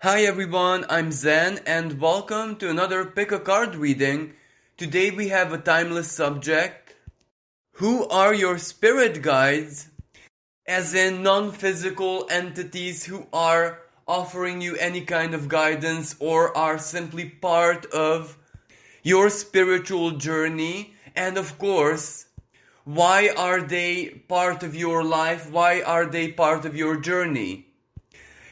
Hi everyone, I'm Zen and welcome to another Pick a Card reading. Today we have a timeless subject. Who are your spirit guides? As in non-physical entities who are offering you any kind of guidance or are simply part of your spiritual journey. And of course, why are they part of your life? Why are they part of your journey?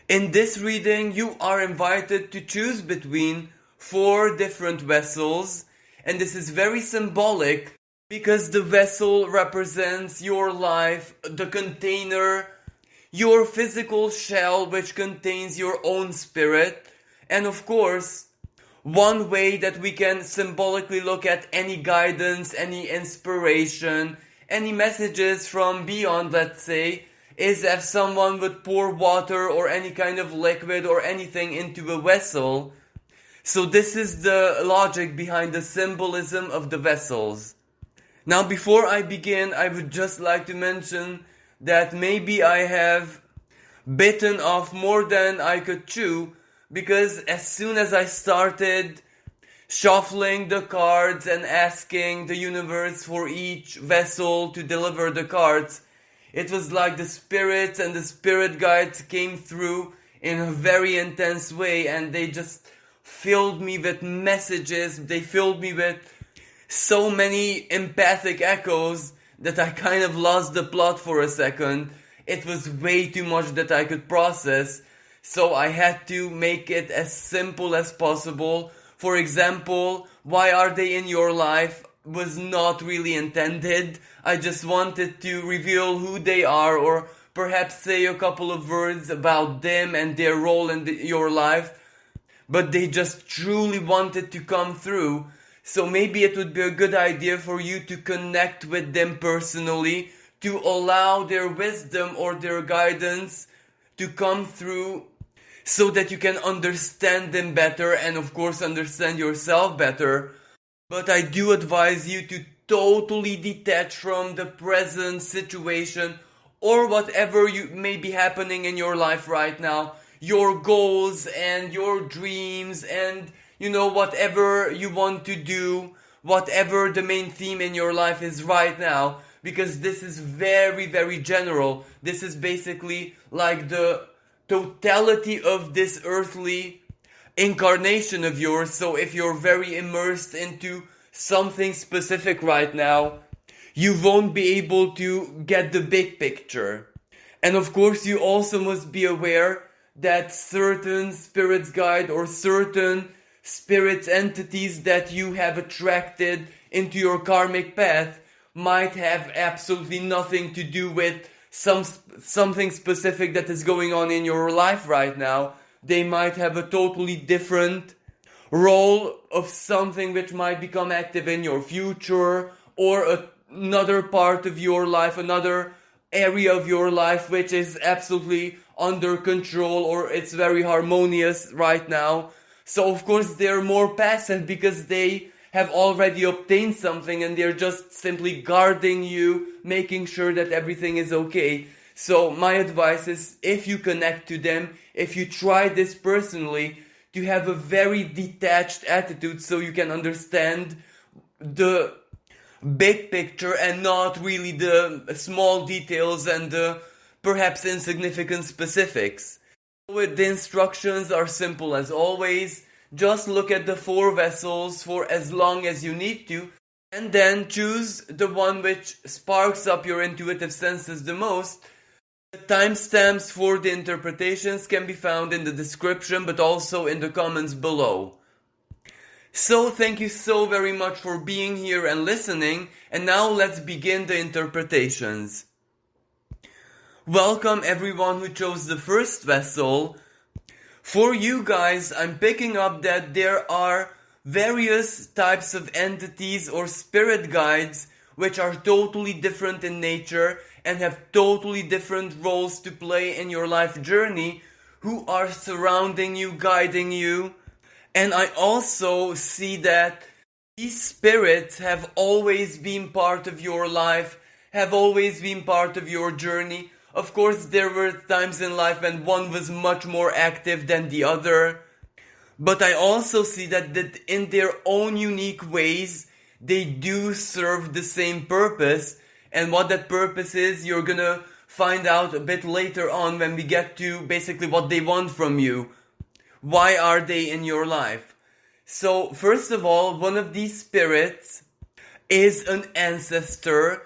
In this reading, you are invited to choose between 4 different vessels, and this is very symbolic because the vessel represents your life, the container, your physical shell which contains your own spirit, and of course, one way that we can symbolically look at any guidance, any inspiration, any messages from beyond, let's say, is if someone would pour water or any kind of liquid or anything into a vessel. So this is the logic behind the symbolism of the vessels. Now before I begin, I would just like to mention that maybe I have bitten off more than I could chew, because as soon as I started shuffling the cards and asking the universe for each vessel to deliver the cards, it was like the spirits and the spirit guides came through in a very intense way, and they just filled me with messages. They filled me with so many empathic echoes that I kind of lost the plot for a second. It was way too much that I could process, so I had to make it as simple as possible. For example, why are they in your life was not really intended. I just wanted to reveal who they are, or perhaps say a couple of words about them and their role in your life, but they just truly wanted to come through. So maybe it would be a good idea for you to connect with them personally, to allow their wisdom or their guidance to come through so that you can understand them better and of course understand yourself better. But I do advise you to totally detach from the present situation or whatever you may be happening in your life right now. Your goals and your dreams and, whatever you want to do, whatever the main theme in your life is right now. Because this is very, very general. This is basically like the totality of this earthly incarnation of yours. So if you're very immersed into something specific right now, you won't be able to get the big picture. And of course you also must be aware that certain spirits guide or certain spirit entities that you have attracted into your karmic path might have absolutely nothing to do with something specific that is going on in your life right now. They might have a totally different role of something which might become active in your future, or another part of your life, another area of your life which is absolutely under control or it's very harmonious right now. So of course they're more passive because they have already obtained something and they're just simply guarding you, making sure that everything is okay. So my advice is, if you connect to them, if you try this personally, to have a very detached attitude so you can understand the big picture and not really the small details and the perhaps insignificant specifics. The instructions are simple as always. Just look at the 4 vessels for as long as you need to, and then choose the one which sparks up your intuitive senses the most. The timestamps for the interpretations can be found in the description, but also in the comments below. So thank you so very much for being here and listening, and now let's begin the interpretations. Welcome everyone who chose the first vessel. For you guys, I'm picking up that there are various types of entities or spirit guides which are totally different in nature and have totally different roles to play in your life journey, who are surrounding you, guiding you. And I also see that these spirits have always been part of your life, have always been part of your journey, Of course, there were times in life when one was much more active than the other. But I also see that in their own unique ways, they do serve the same purpose. And what that purpose is, you're gonna find out a bit later on when we get to basically what they want from you. Why are they in your life? So, first of all, one of these spirits is an ancestor.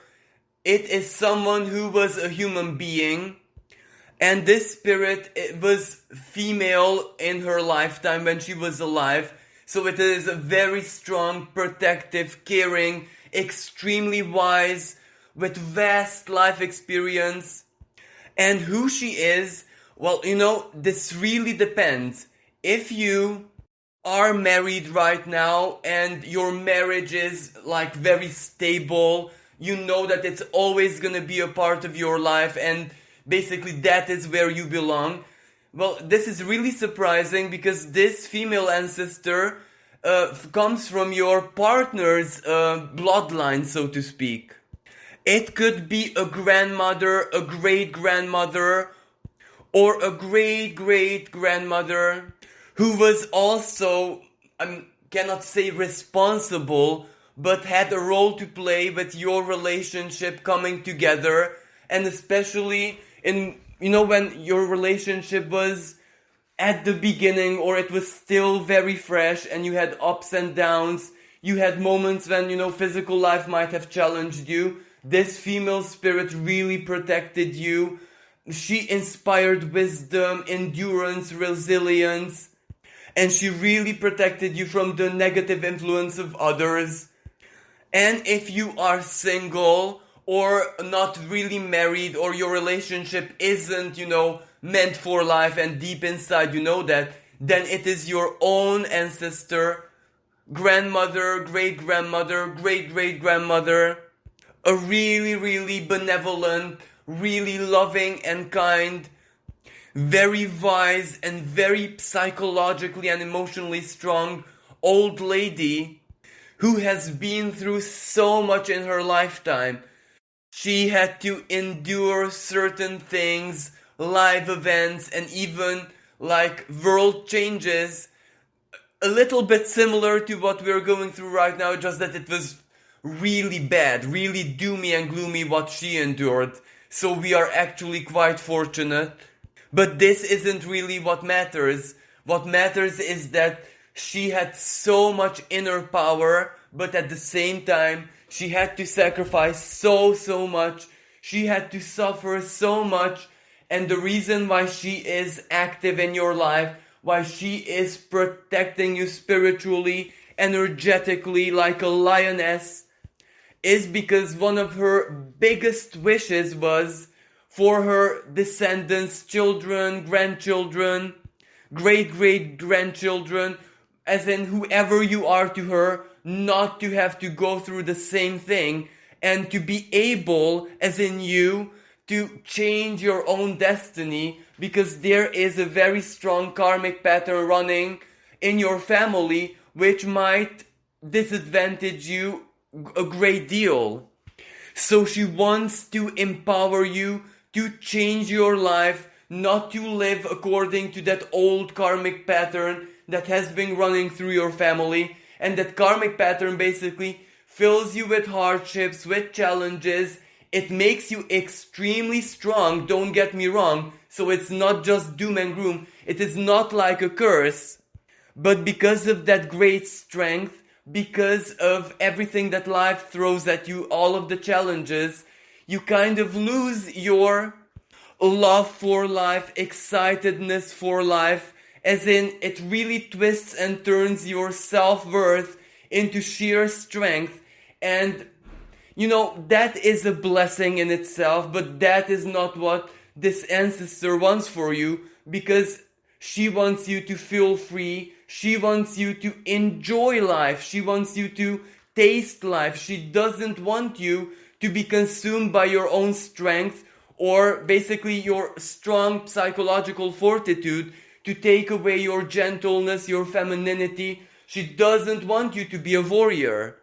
It is someone who was a human being. And this spirit, it was female in her lifetime when she was alive. So it is a very strong, protective, caring, extremely wise, with vast life experience. And who she is, well, this really depends. If you are married right now and your marriage is like very stable, you know that it's always gonna be a part of your life and basically that is where you belong. Well, this is really surprising because this female ancestor comes from your partner's bloodline, so to speak. It could be a grandmother, a great-grandmother, or a great-great-grandmother who was also, I cannot say responsible, but had a role to play with your relationship coming together, and especially in, when your relationship was at the beginning or it was still very fresh and you had ups and downs, you had moments when, physical life might have challenged you. This female spirit really protected you. She inspired wisdom, endurance, resilience, and she really protected you from the negative influence of others. And if you are single or not really married or your relationship isn't, meant for life and deep inside you know that, then it is your own ancestor, grandmother, great-grandmother, great-great-grandmother, a really, really benevolent, really loving and kind, very wise and very psychologically and emotionally strong old lady who has been through so much in her lifetime. She had to endure certain things, life events, and even like world changes, a little bit similar to what we're going through right now, just that it was really bad, really doomy and gloomy what she endured. So we are actually quite fortunate. But this isn't really what matters. What matters is that she had so much inner power, but at the same time, she had to sacrifice so much. She had to suffer so much. And the reason why she is active in your life, why she is protecting you spiritually, energetically, like a lioness, is because one of her biggest wishes was for her descendants, children, grandchildren, great-great-grandchildren, as in whoever you are to her, not to have to go through the same thing, and to be able, as in you, to change your own destiny, because there is a very strong karmic pattern running in your family, which might disadvantage you a great deal. So she wants to empower you to change your life, not to live according to that old karmic pattern that has been running through your family. And that karmic pattern basically fills you with hardships, with challenges. It makes you extremely strong, don't get me wrong. So it's not just doom and gloom. It is not like a curse. But because of that great strength, because of everything that life throws at you, all of the challenges, you kind of lose your love for life, excitedness for life, as in it really twists and turns your self-worth into sheer strength. And that is a blessing in itself, but that is not what this ancestor wants for you, because she wants you to feel free. She wants you to enjoy life. She wants you to taste life. She doesn't want you to be consumed by your own strength or basically your strong psychological fortitude to take away your gentleness, your femininity. She doesn't want you to be a warrior.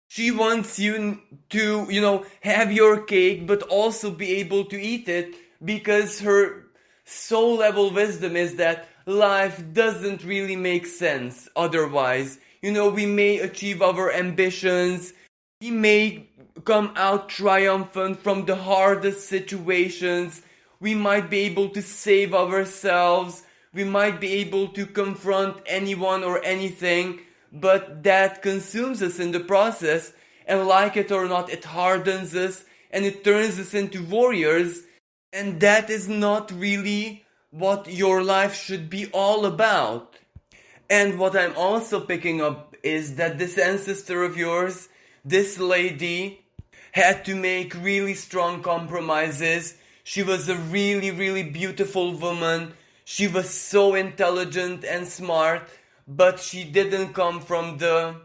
She wants you to, have your cake, but also be able to eat it because her soul level wisdom is that life doesn't really make sense otherwise. We may achieve our ambitions, we may come out triumphant from the hardest situations, we might be able to save ourselves, we might be able to confront anyone or anything, but that consumes us in the process, and like it or not, it hardens us and it turns us into warriors, and that is not really what your life should be all about. And what I'm also picking up is that this ancestor of yours, this lady, had to make really strong compromises. She was a really, really beautiful woman. She was so intelligent and smart, but she didn't come from the,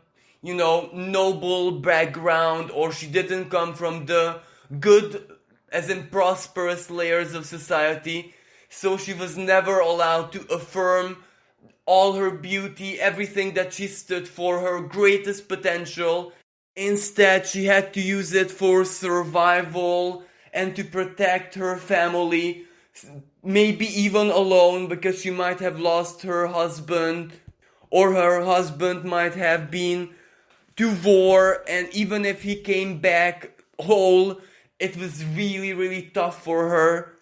noble background, or she didn't come from the good, as in prosperous layers of society. So she was never allowed to affirm all her beauty, everything that she stood for, her greatest potential. Instead, she had to use it for survival and to protect her family, maybe even alone, because she might have lost her husband, or her husband might have been to war, and even if he came back whole, it was really, really tough for her.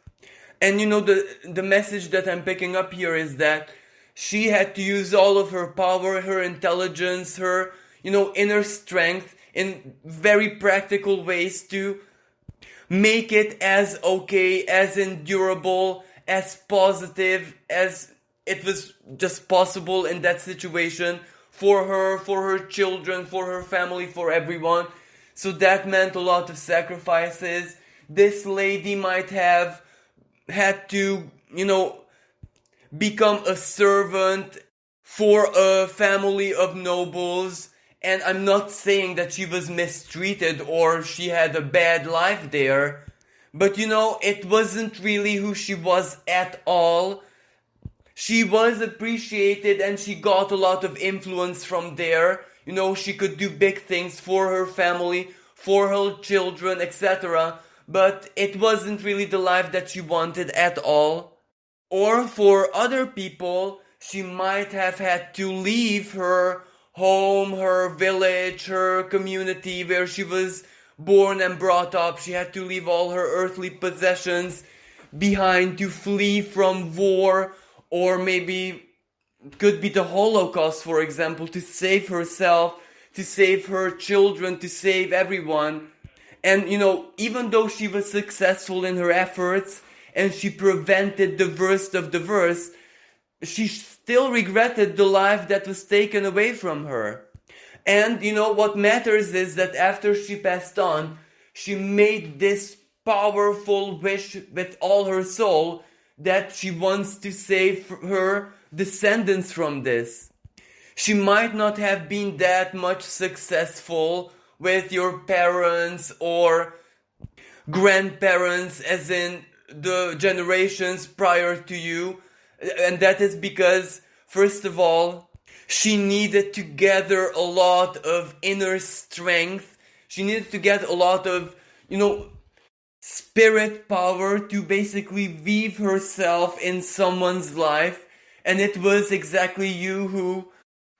And the message that I'm picking up here is that she had to use all of her power, her intelligence, her, inner strength in very practical ways to make it as okay, as endurable, as positive as it was just possible in that situation for her children, for her family, for everyone. So that meant a lot of sacrifices. This lady might have had to, become a servant for a family of nobles. And I'm not saying that she was mistreated or she had a bad life there. But it wasn't really who she was at all. She was appreciated and she got a lot of influence from there. She could do big things for her family, for her children, etc. But it wasn't really the life that she wanted at all. Or for other people, she might have had to leave her home, her village, her community where she was born and brought up. She had to leave all her earthly possessions behind to flee from war, or maybe could be the Holocaust, for example, to save herself, to save her children, to save everyone. And even though she was successful in her efforts and she prevented the worst of the worst, she still regretted the life that was taken away from her. And what matters is that after she passed on, she made this powerful wish with all her soul that she wants to save her descendants from this. She might not have been that much successful with your parents or grandparents, as in the generations prior to you. And that is because, first of all, she needed to gather a lot of inner strength. She needed to get a lot of, spirit power to basically weave herself in someone's life. And it was exactly you who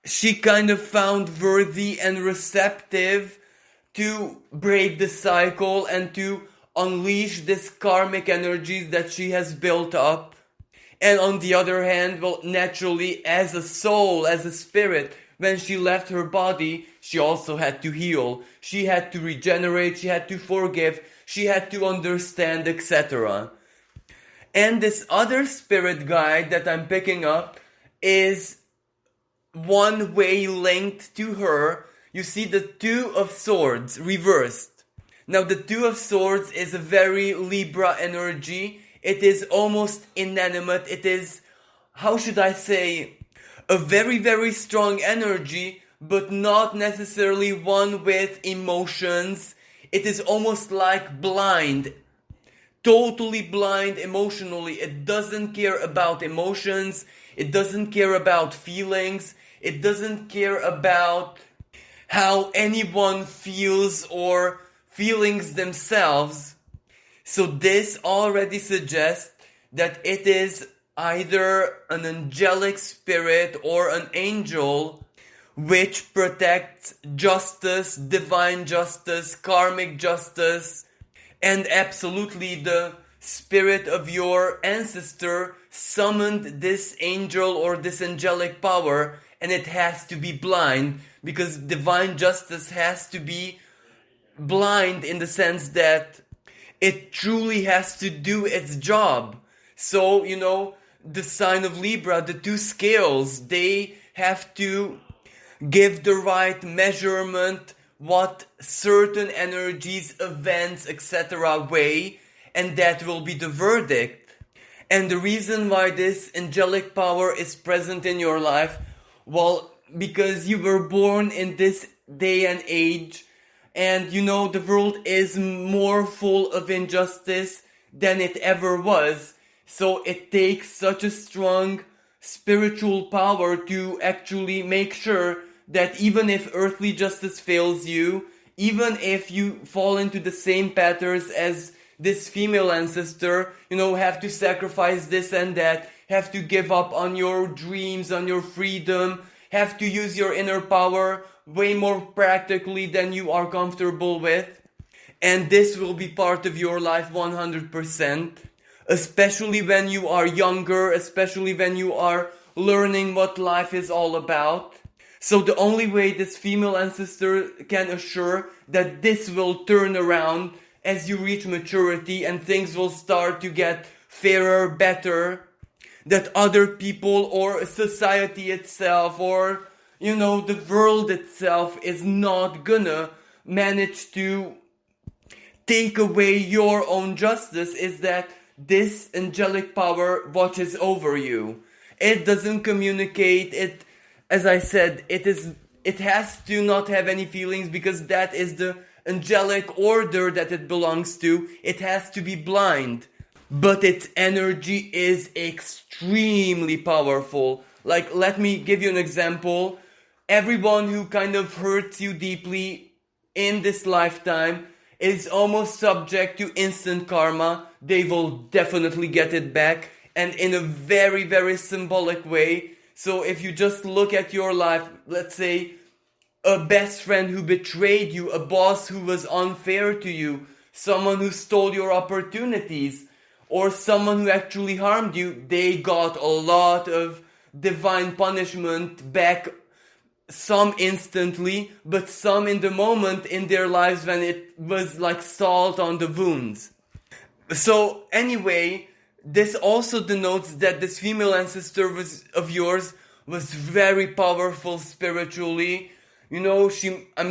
she kind of found worthy and receptive to break the cycle and to unleash this karmic energies that she has built up. And on the other hand, well, naturally, as a soul, as a spirit, when she left her body, she also had to heal. She had to regenerate, she had to forgive, she had to understand, etc. And this other spirit guide that I'm picking up is one way linked to her. You see the Two of Swords reversed. Now the Two of Swords is a very Libra energy. It is almost inanimate. It is, how should I say, a very, very strong energy, but not necessarily one with emotions. It is almost like blind, totally blind emotionally. It doesn't care about emotions. It doesn't care about feelings. It doesn't care about how anyone feels or feelings themselves. So this already suggests that it is either an angelic spirit or an angel which protects justice, divine justice, karmic justice, and absolutely the spirit of your ancestor summoned this angel or this angelic power, and it has to be blind, because divine justice has to be blind in the sense that it truly has to do its job. So, the sign of Libra, the two scales, they have to give the right measurement, what certain energies, events, etc. weigh, and that will be the verdict. And the reason why this angelic power is present in your life, well, because you were born in this day and age, and the world is more full of injustice than it ever was. So it takes such a strong spiritual power to actually make sure that even if earthly justice fails you, even if you fall into the same patterns as this female ancestor, have to sacrifice this and that, have to give up on your dreams, on your freedom, have to use your inner power way more practically than you are comfortable with. And this will be part of your life 100%, especially when you are younger, especially when you are learning what life is all about. So the only way this female ancestor can assure that this will turn around as you reach maturity and things will start to get fairer, better, that other people or society itself or the world itself is not gonna manage to take away your own justice, is that this angelic power watches over you. It doesn't communicate, as I said, it has to not have any feelings, because that is the angelic order that it belongs to. It has to be blind. But its energy is extremely powerful. Like, let me give you an example. Everyone who kind of hurts you deeply in this lifetime is almost subject to instant karma. They will definitely get it back, and in a very, very symbolic way. So if you just look at your life, let's say a best friend who betrayed you, a boss who was unfair to you, someone who stole your opportunities, or someone who actually harmed you, they got a lot of divine punishment back, some instantly, but some in the moment in their lives when it was like salt on the wounds. So anyway, this also denotes that this female ancestor of yours was very powerful spiritually. I'm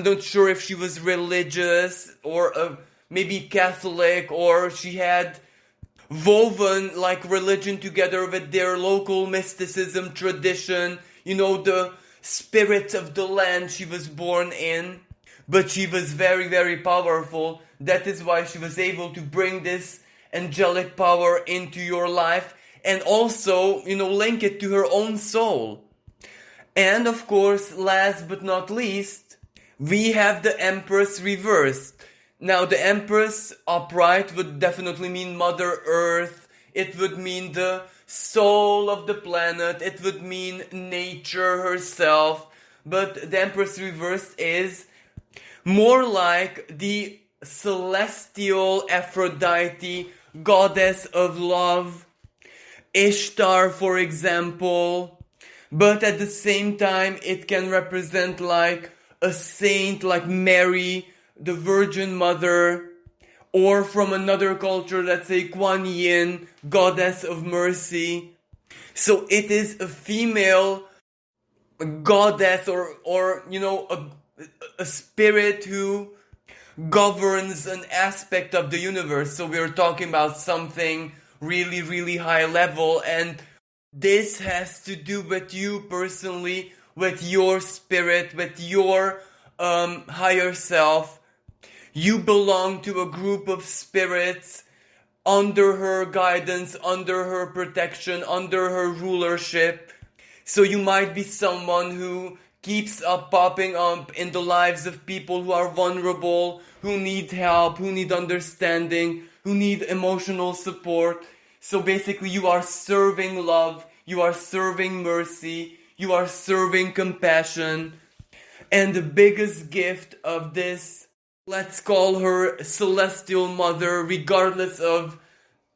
not sure if she was religious or maybe Catholic, or she had woven like religion together with their local mysticism tradition, the spirit of the land she was born in. But she was very, very powerful. That is why she was able to bring this angelic power into your life and also, link it to her own soul. And of course, last but not least, we have the Empress reversed. Now, the Empress upright would definitely mean Mother Earth. It would mean the soul of the planet. It would mean nature herself. But the Empress reversed is more like the celestial Aphrodite, goddess of love, Ishtar, for example. But at the same time, it can represent like a saint, like Mary, the Virgin Mother, or from another culture, let's say Kuan Yin, goddess of mercy. So it is a female goddess or a spirit who governs an aspect of the universe. So we're talking about something really, really high level, and this has to do with you personally, with your spirit, with your higher self. You belong to a group of spirits under her guidance, under her protection, under her rulership. So you might be someone who keeps popping up in the lives of people who are vulnerable, who need help, who need understanding, who need emotional support. So basically you are serving love, you are serving mercy, you are serving compassion. And the biggest gift of this, let's call her celestial mother, regardless of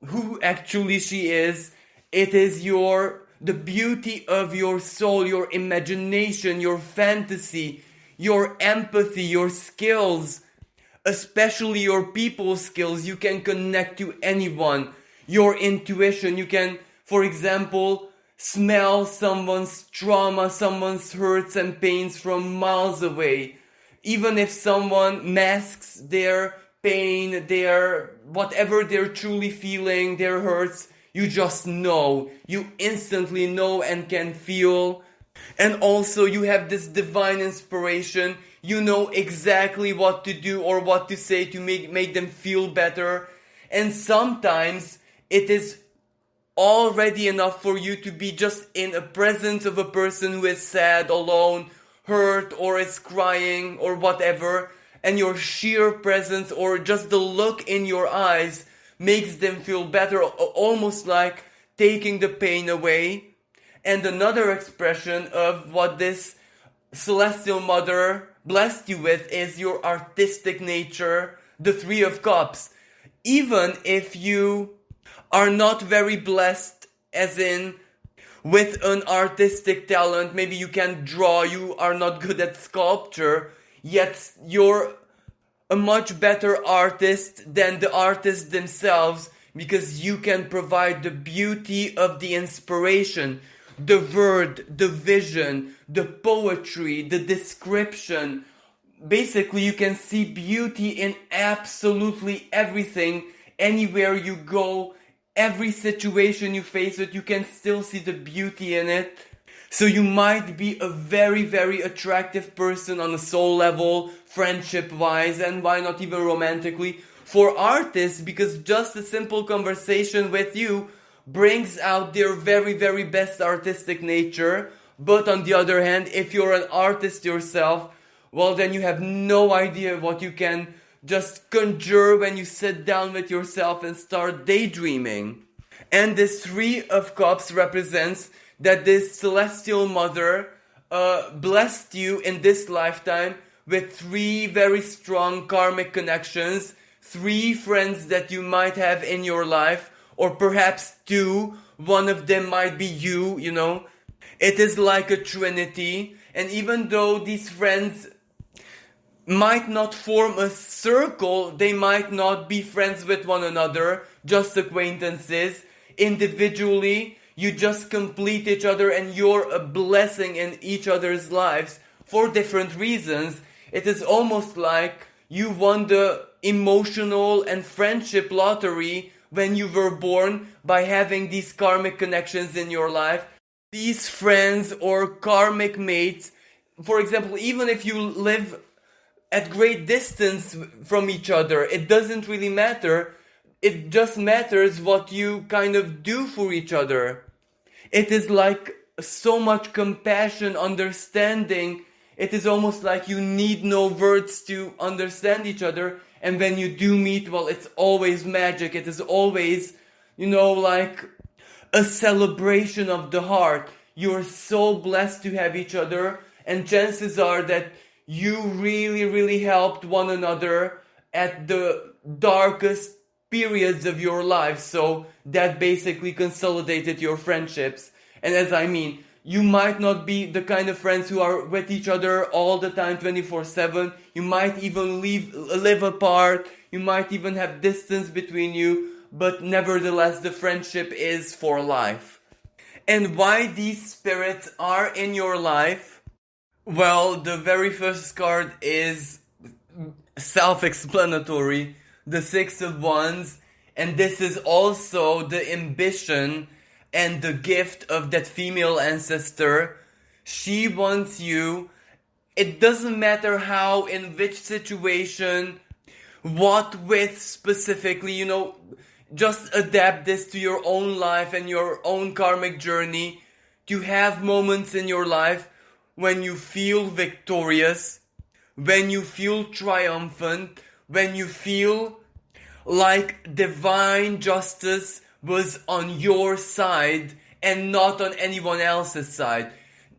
who actually she is, it is the beauty of your soul, your imagination, your fantasy, your empathy, your skills, especially your people skills. You can connect to anyone. Your intuition, you can, for example, smell someone's trauma, someone's hurts and pains from miles away. Even if someone masks their pain, their whatever they're truly feeling, their hurts, you just know. You instantly know and can feel. And also you have this divine inspiration. You know exactly what to do or what to say to make them feel better. And sometimes it is already enough for you to be just in a presence of a person who is sad, alone, hurt, or is crying, or whatever, and your sheer presence or just the look in your eyes makes them feel better, almost like taking the pain away. And another expression of what this celestial mother blessed you with is your artistic nature, the Three of Cups. Even if you are not very blessed, as in with an artistic talent, maybe you can draw, you are not good at sculpture, yet you're a much better artist than the artists themselves, because you can provide the beauty of the inspiration, the word, the vision, the poetry, the description. Basically, you can see beauty in absolutely everything, anywhere you go. Every situation you face it, you can still see the beauty in it. So you might be a very, very attractive person on a soul level, friendship-wise, and why not even romantically, for artists, because just a simple conversation with you brings out their very, very best artistic nature. But on the other hand, if you're an artist yourself, well, then you have no idea what you can just conjure when you sit down with yourself and start daydreaming. And this Three of Cups represents that this celestial mother blessed you in this lifetime with 3 very strong karmic connections, 3 friends that you might have in your life, or perhaps 2. One of them might be you, you know. It is like a trinity, and even though these friends might not form a circle, they might not be friends with one another, just acquaintances. Individually, you just complete each other and you're a blessing in each other's lives for different reasons. It is almost like you won the emotional and friendship lottery when you were born by having these karmic connections in your life. These friends or karmic mates, for example, even if you live at great distance from each other, it doesn't really matter. It just matters what you kind of do for each other. It is like so much compassion, understanding. It is almost like you need no words to understand each other. And when you do meet, well, it's always magic. It is always, like a celebration of the heart. You're so blessed to have each other. And chances are that you really, really helped one another at the darkest periods of your life. So that basically consolidated your friendships. And as I mean, you might not be the kind of friends who are with each other all the time, 24/7. You might even live apart. You might even have distance between you. But nevertheless, the friendship is for life. And why these spirits are in your life? Well, the very first card is self-explanatory, the Six of Wands, and this is also the ambition and the gift of that female ancestor. She wants you, it doesn't matter how, in which situation, what with specifically, just adapt this to your own life and your own karmic journey, to have moments in your life when you feel victorious, when you feel triumphant, when you feel like divine justice was on your side and not on anyone else's side.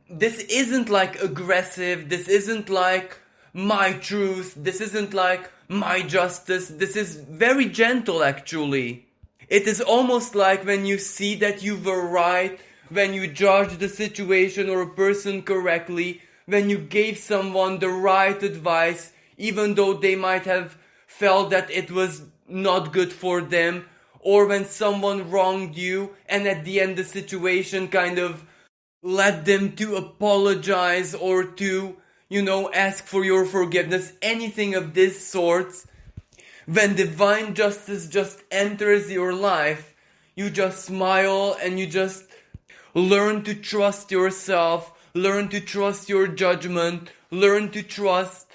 This isn't like aggressive, this isn't like my truth, this isn't like my justice, this is very gentle actually. It is almost like when you see that you were right, when you judged the situation or a person correctly, when you gave someone the right advice, even though they might have felt that it was not good for them, or when someone wronged you and at the end the situation kind of led them to apologize or to, ask for your forgiveness, anything of this sort. When divine justice just enters your life, you just smile and you just learn to trust yourself, learn to trust your judgment, learn to trust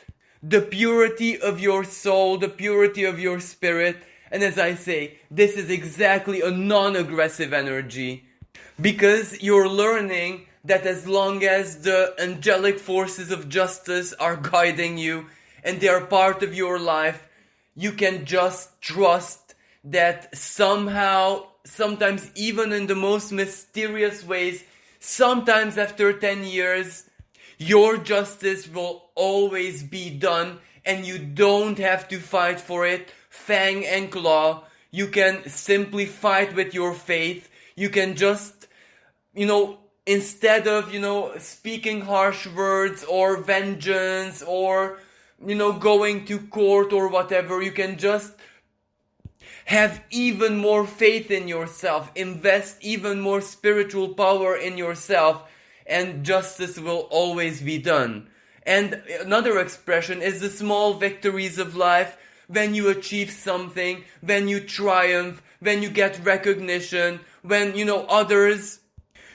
the purity of your soul, the purity of your spirit. And as I say, this is exactly a non-aggressive energy, because you're learning that as long as the angelic forces of justice are guiding you and they are part of your life, you can just trust that somehow, sometimes even in the most mysterious ways, sometimes after 10 years, your justice will always be done and you don't have to fight for it fang and claw. You can simply fight with your faith. You can just, instead of, speaking harsh words or vengeance or, going to court or whatever, you can just have even more faith in yourself, invest even more spiritual power in yourself, and justice will always be done. And another expression is the small victories of life, when you achieve something, when you triumph, when you get recognition, when, others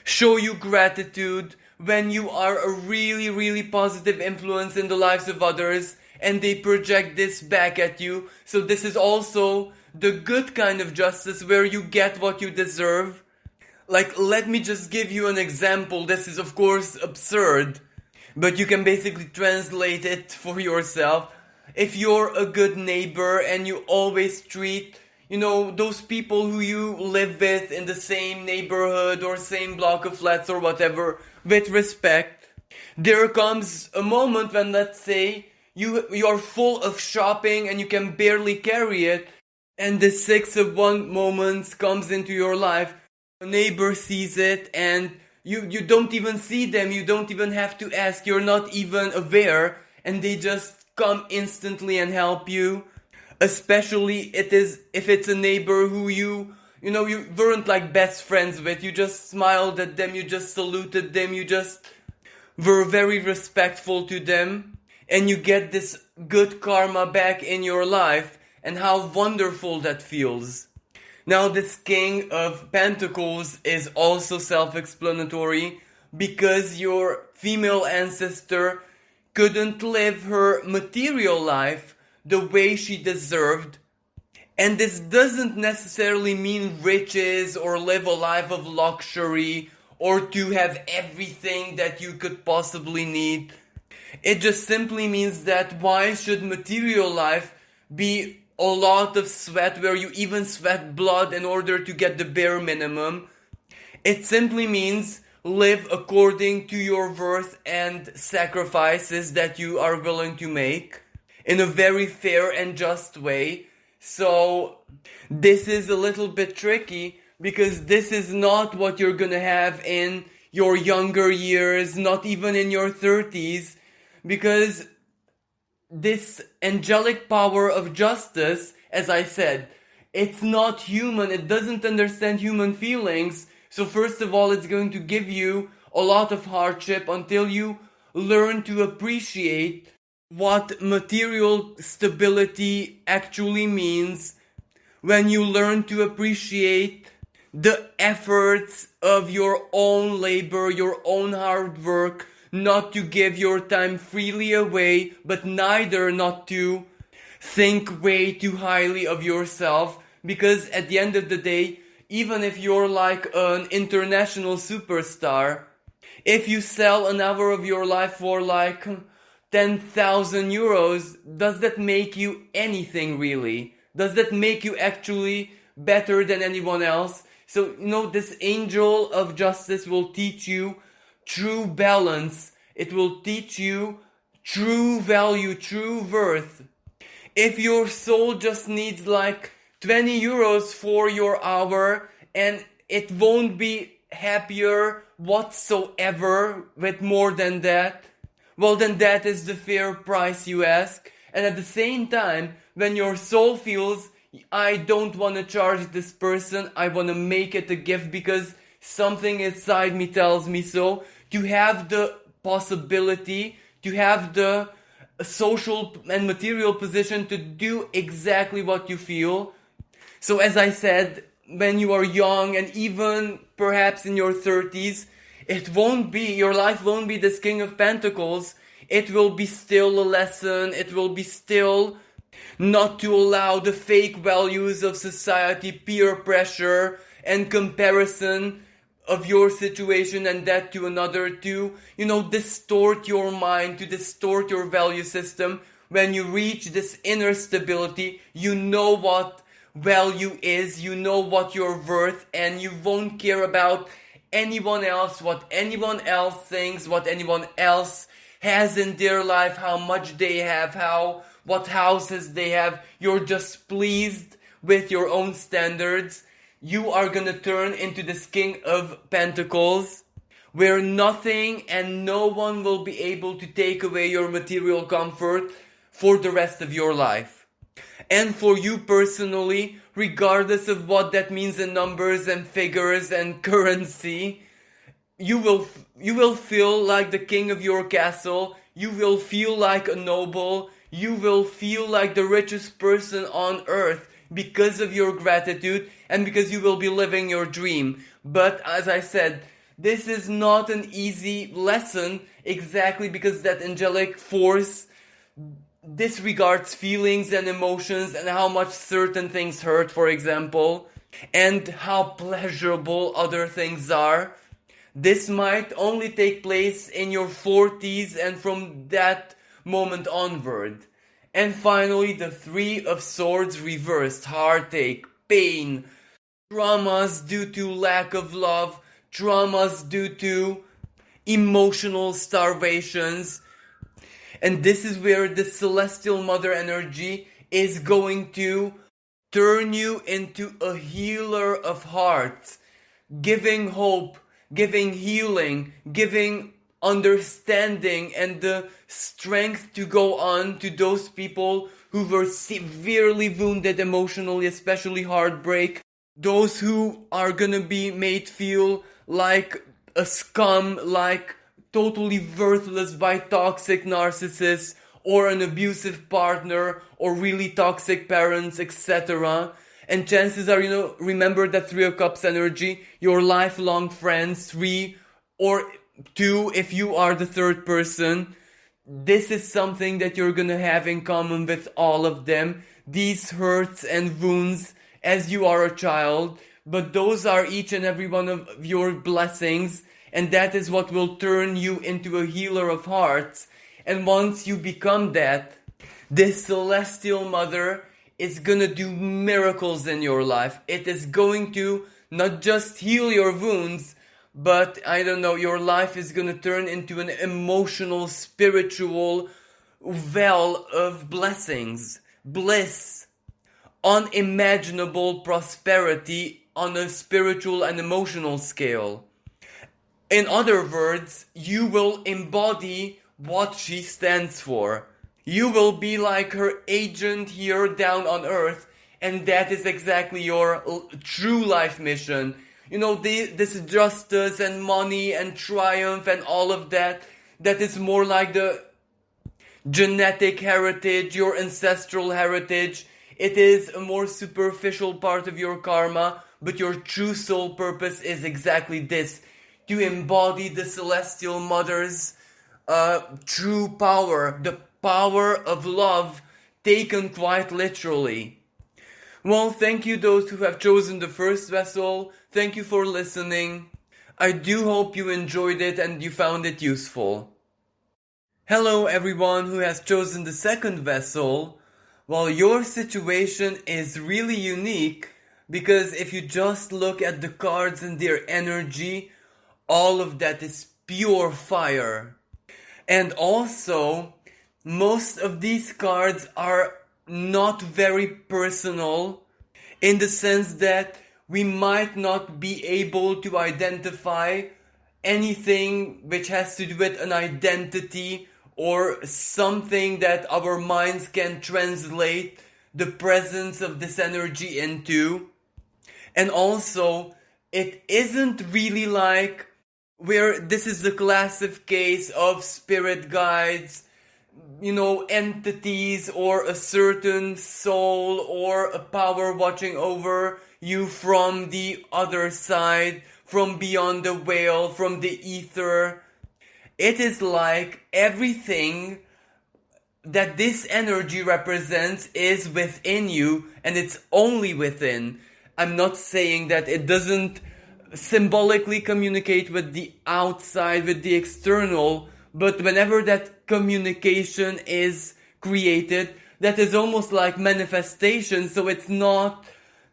show you gratitude, when you are a really, really positive influence in the lives of others, and they project this back at you. So this is also the good kind of justice where you get what you deserve. Like, let me just give you an example. This is of course absurd, but you can basically translate it for yourself. If you're a good neighbor and you always treat, those people who you live with in the same neighborhood or same block of flats or whatever with respect, there comes a moment when, let's say, you're full of shopping and you can barely carry it, and the 6 of one moment comes into your life. A neighbor sees it and you don't even see them, you don't even have to ask, you're not even aware, and they just come instantly and help you. Especially if it's a neighbor who you weren't like best friends with, you just smiled at them, you just saluted them, you just were very respectful to them, and you get this good karma back in your life, and how wonderful that feels. Now this King of Pentacles is also self-explanatory, because your female ancestor couldn't live her material life the way she deserved. And this doesn't necessarily mean riches or live a life of luxury or to have everything that you could possibly need. It just simply means that why should material life be a lot of sweat where you even sweat blood in order to get the bare minimum? It simply means live according to your worth and sacrifices that you are willing to make in a very fair and just way. So this is a little bit tricky, because this is not what you're gonna have in your younger years, not even in your 30s, because this angelic power of justice, as I said, it's not human, it doesn't understand human feelings. So first of all, it's going to give you a lot of hardship until you learn to appreciate what material stability actually means, when you learn to appreciate the efforts of your own labor, your own hard work, not to give your time freely away, but neither not to think way too highly of yourself, because at the end of the day, even if you're like an international superstar, if you sell an hour of your life for like 10,000 euros, does that make you anything really? Does that make you actually better than anyone else? So, this angel of justice will teach you true balance. It will teach you true value, true worth. If your soul just needs like 20 euros for your hour and it won't be happier whatsoever with more than that, well, then that is the fair price you ask. And at the same time, when your soul feels, I don't want to charge this person, I want to make it a gift because something inside me tells me so, to have the possibility, to have the social and material position to do exactly what you feel. So as I said, when you are young and even perhaps in your 30s, your life won't be this King of Pentacles. It will be still a lesson. It will be still not to allow the fake values of society, peer pressure and comparison of your situation and that to another to, distort your mind, to distort your value system. When you reach this inner stability, you know what value is, you know what you're worth, and you won't care about anyone else, what anyone else thinks, what anyone else has in their life, how much they have, what houses they have. You're just pleased with your own standards. You are gonna turn into this King of Pentacles, where nothing and no one will be able to take away your material comfort for the rest of your life. And for you personally, regardless of what that means in numbers and figures and currency, you will feel like the king of your castle. You will feel like a noble. You will feel like the richest person on earth because of your gratitude and because you will be living your dream. But as I said, this is not an easy lesson, exactly because that angelic force disregards feelings and emotions and how much certain things hurt, for example, and how pleasurable other things are. This might only take place in your 40s and from that moment onward. And finally, the Three of Swords reversed. Heartache, pain, traumas due to lack of love, traumas due to emotional starvations. And this is where the Celestial Mother energy is going to turn you into a healer of hearts, giving hope, giving healing, giving understanding and the strength to go on to those people who were severely wounded emotionally, especially heartbreak. Those who are gonna be made feel like a scum, like totally worthless by toxic narcissists or an abusive partner or really toxic parents, etc. And chances are, remember that Three of Cups energy, your lifelong friends, 3 or 2 if you are the third person. This is something that you're gonna have in common with all of them. These hurts and wounds as you are a child, but those are each and every one of your blessings, and that is what will turn you into a healer of hearts. And once you become that, this Celestial Mother is gonna do miracles in your life. It is going to not just heal your wounds, but your life is gonna turn into an emotional, spiritual well of blessings, bliss, unimaginable prosperity on a spiritual and emotional scale. In other words, you will embody what she stands for. You will be like her agent here down on earth, and that is exactly your true life mission. This justice and money and triumph and all of that, that is more like the genetic heritage, your ancestral heritage. It is a more superficial part of your karma, but your true soul purpose is exactly this: to embody the Celestial Mother's true power, the power of love taken quite literally. Well, thank you those who have chosen the first vessel. Thank you for listening. I do hope you enjoyed it and you found it useful. Hello everyone who has chosen the second vessel. Well, your situation is really unique because if you just look at the cards and their energy, all of that is pure fire. And also, most of these cards are not very personal in the sense that we might not be able to identify anything which has to do with an identity or something that our minds can translate the presence of this energy into. And also, it isn't really like where this is the classic case of spirit guides, entities or a certain soul or a power watching over you from the other side, from beyond the veil, from the ether. It is like everything that this energy represents is within you, and it's only within. I'm not saying that it doesn't symbolically communicate with the outside, with the external, but whenever that communication is created, that is almost like manifestation, so it's not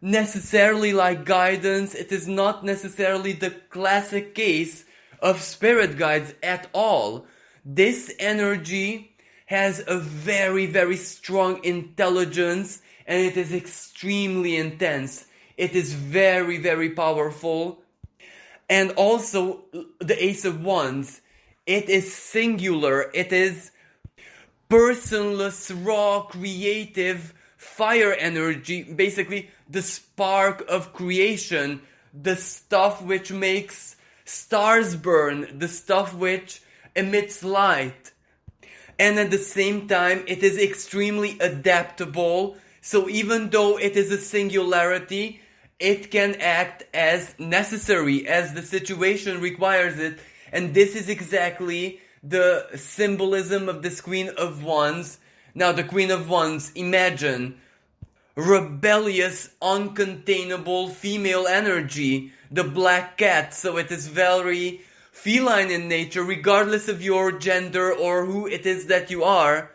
necessarily like guidance, it is not necessarily the classic case of spirit guides at all. This energy has a very, very strong intelligence, and it is extremely intense. It is very, very powerful. And also, the Ace of Wands, it is singular, it is personless, raw, creative, fire energy, basically the spark of creation, the stuff which makes stars burn, the stuff which emits light. And at the same time, it is extremely adaptable, so even though it is a singularity, it can act as necessary, as the situation requires it. And this is exactly the symbolism of this Queen of Wands. Now, the Queen of Wands, imagine rebellious, uncontainable female energy, the black cat, so it is very feline in nature, regardless of your gender or who it is that you are.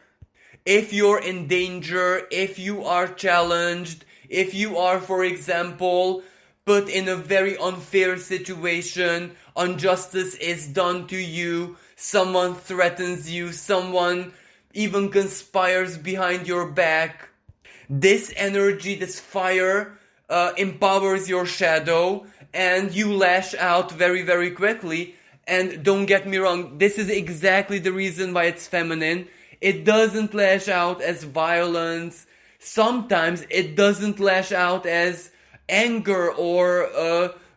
If you're in danger, if you are challenged, if you are, for example, put in a very unfair situation, injustice is done to you, someone threatens you, someone even conspires behind your back, this energy, this fire, empowers your shadow, and you lash out very, very quickly. And don't get me wrong, this is exactly the reason why it's feminine. It doesn't lash out as violence. Sometimes it doesn't lash out as anger or,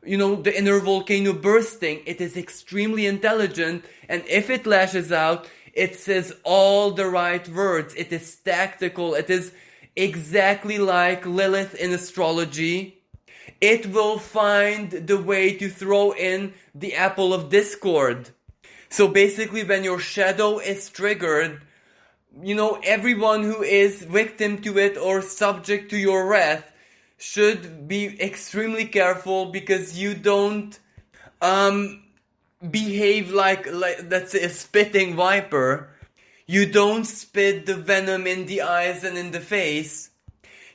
the inner volcano bursting. It is extremely intelligent, and if it lashes out, it says all the right words. It is tactical. It is exactly like Lilith in astrology. It will find the way to throw in the apple of discord. So basically, when your shadow is triggered, everyone who is victim to it or subject to your wrath should be extremely careful, because you don't behave like let's say a spitting viper. You don't spit the venom in the eyes and in the face.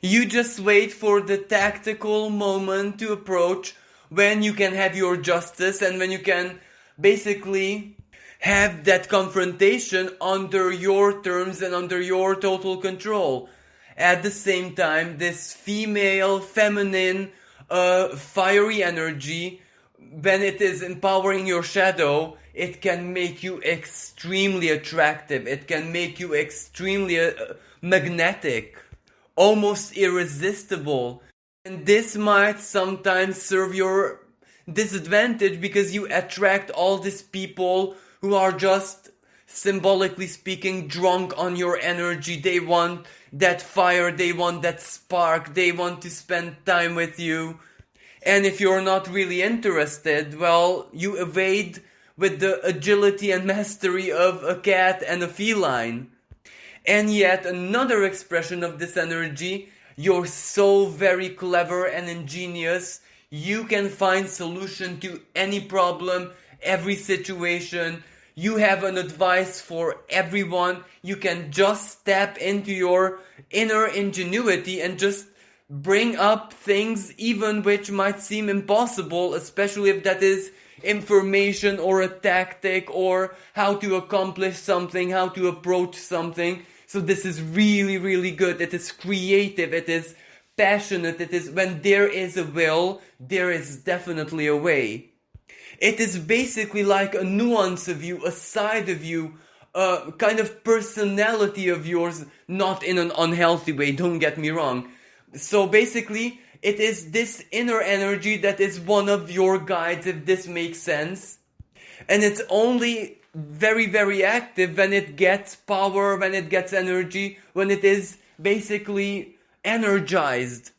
You just wait for the tactical moment to approach when you can have your justice and when you can basically have that confrontation under your terms and under your total control. At the same time, this female, feminine, fiery energy, when it is empowering your shadow, it can make you extremely attractive. It can make you extremely magnetic, almost irresistible. And this might sometimes serve your disadvantage, because you attract all these people who are just, symbolically speaking, drunk on your energy. They want that fire, they want that spark, they want to spend time with you. And if you're not really interested, well, you evade with the agility and mastery of a cat and a feline. And yet another expression of this energy, you're so very clever and ingenious, you can find solution to any problem, every situation. You have an advice for everyone. You can just tap into your inner ingenuity and just bring up things even which might seem impossible, especially if that is information or a tactic or how to accomplish something, how to approach something. So this is really, really good. It is creative. It is passionate. It is when there is a will, there is definitely a way. It is basically like a nuance of you, a side of you, a kind of personality of yours, not in an unhealthy way, don't get me wrong. So basically, it is this inner energy that is one of your guides, if this makes sense. And it's only very, very active when it gets power, when it gets energy, when it is basically energized.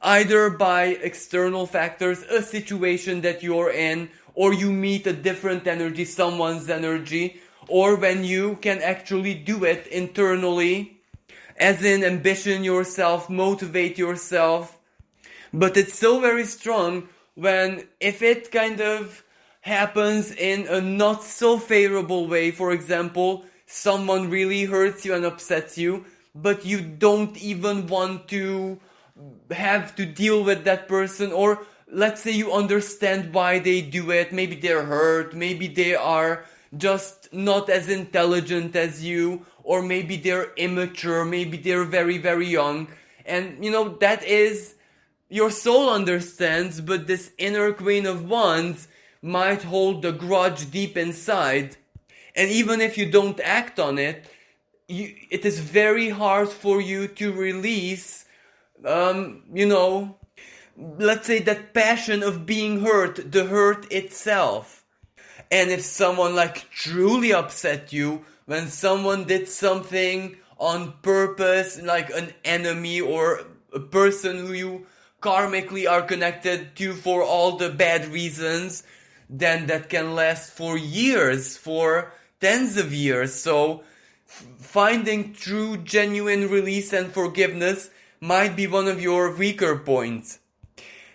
Either by external factors, a situation that you're in, or you meet a different energy, someone's energy, or when you can actually do it internally, as in ambition yourself, motivate yourself. But it's so very strong when, if it kind of happens in a not so favorable way, for example, someone really hurts you and upsets you, but you don't even want to have to deal with that person, or let's say you understand why they do it. Maybe they're hurt, maybe they are just not as intelligent as you, or maybe they're immature, maybe they're very, very young. And that is, your soul understands, but this inner Queen of Wands might hold the grudge deep inside. And even if you don't act on it, it is very hard for you to release, let's say that passion of being hurt, the hurt itself. And if someone truly upset you, when someone did something on purpose, like an enemy or a person who you karmically are connected to for all the bad reasons, then that can last for years, for tens of years. So finding true, genuine release and forgiveness might be one of your weaker points.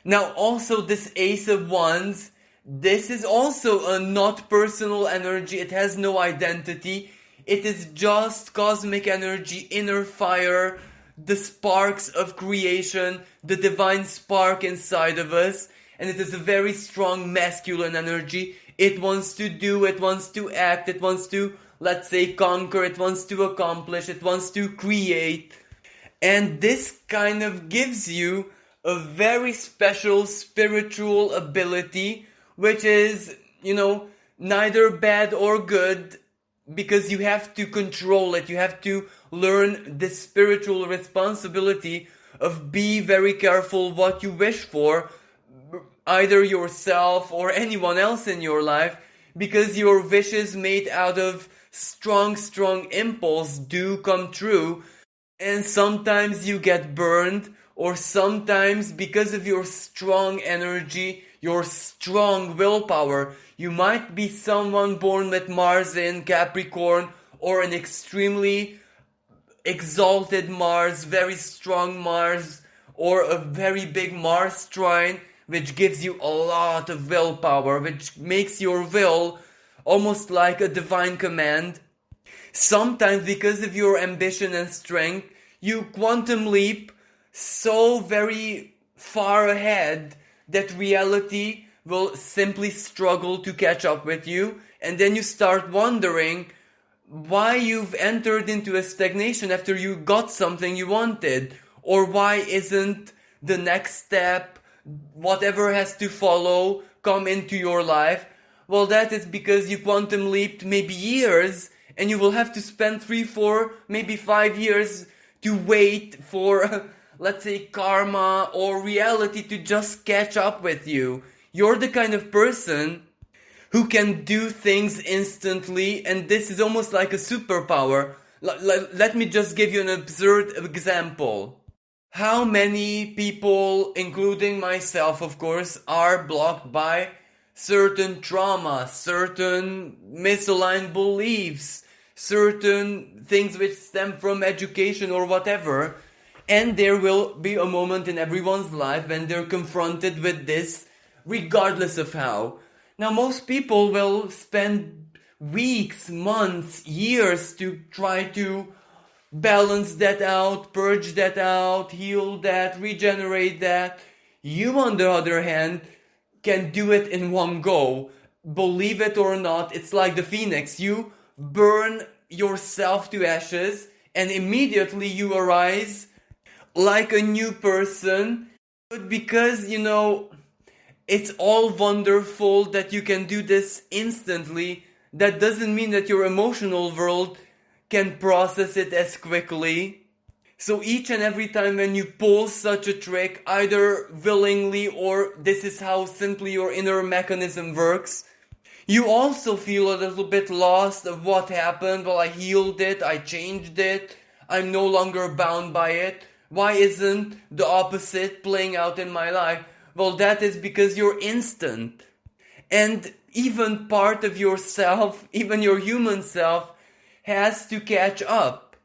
Now also this Ace of Wands, this is also a not personal energy. It has no identity. It is just cosmic energy, inner fire, the sparks of creation, the divine spark inside of us. And it is a very strong masculine energy. It wants to do, it wants to act, it wants to, let's say, conquer, it wants to accomplish, it wants to create. And this kind of gives you a very special spiritual ability, which is, neither bad or good, because you have to control it. You have to learn the spiritual responsibility of be very careful what you wish for, either yourself or anyone else in your life, because your wishes made out of strong impulse do come true. And sometimes you get burned, or sometimes because of your strong energy, your strong willpower, you might be someone born with Mars in Capricorn, or an extremely exalted Mars, very strong Mars, or a very big Mars trine, which gives you a lot of willpower, which makes your will almost like a divine command. Sometimes because of your ambition and strength, you quantum leap so very far ahead that reality will simply struggle to catch up with you, and then you start wondering why you've entered into a stagnation after you got something you wanted, or why isn't the next step, whatever has to follow, come into your life. Well, that is because you quantum leaped maybe years, and you will have to spend 3, 4, maybe 5 years to wait for let's say karma or reality to just catch up with you. You're the kind of person who can do things instantly, and this is almost like a superpower. Let me just give you an absurd example. How many people, including myself of course, are blocked by certain trauma, certain misaligned beliefs, certain things which stem from education or whatever? And there will be a moment in everyone's life when they're confronted with this, regardless of how. Now, most people will spend weeks, months, years to try to balance that out, purge that out, heal that, regenerate that. You, on the other hand, can do it in one go. Believe it or not, it's like the phoenix. You burn yourself to ashes and immediately you arise like a new person. But because, it's all wonderful that you can do this instantly, that doesn't mean that your emotional world can process it as quickly. So each and every time when you pull such a trick, either willingly or this is how simply your inner mechanism works, you also feel a little bit lost of what happened. Well, I healed it, I changed it, I'm no longer bound by it. Why isn't the opposite playing out in my life? Well, that is because you're instant. And even part of yourself, even your human self, has to catch up.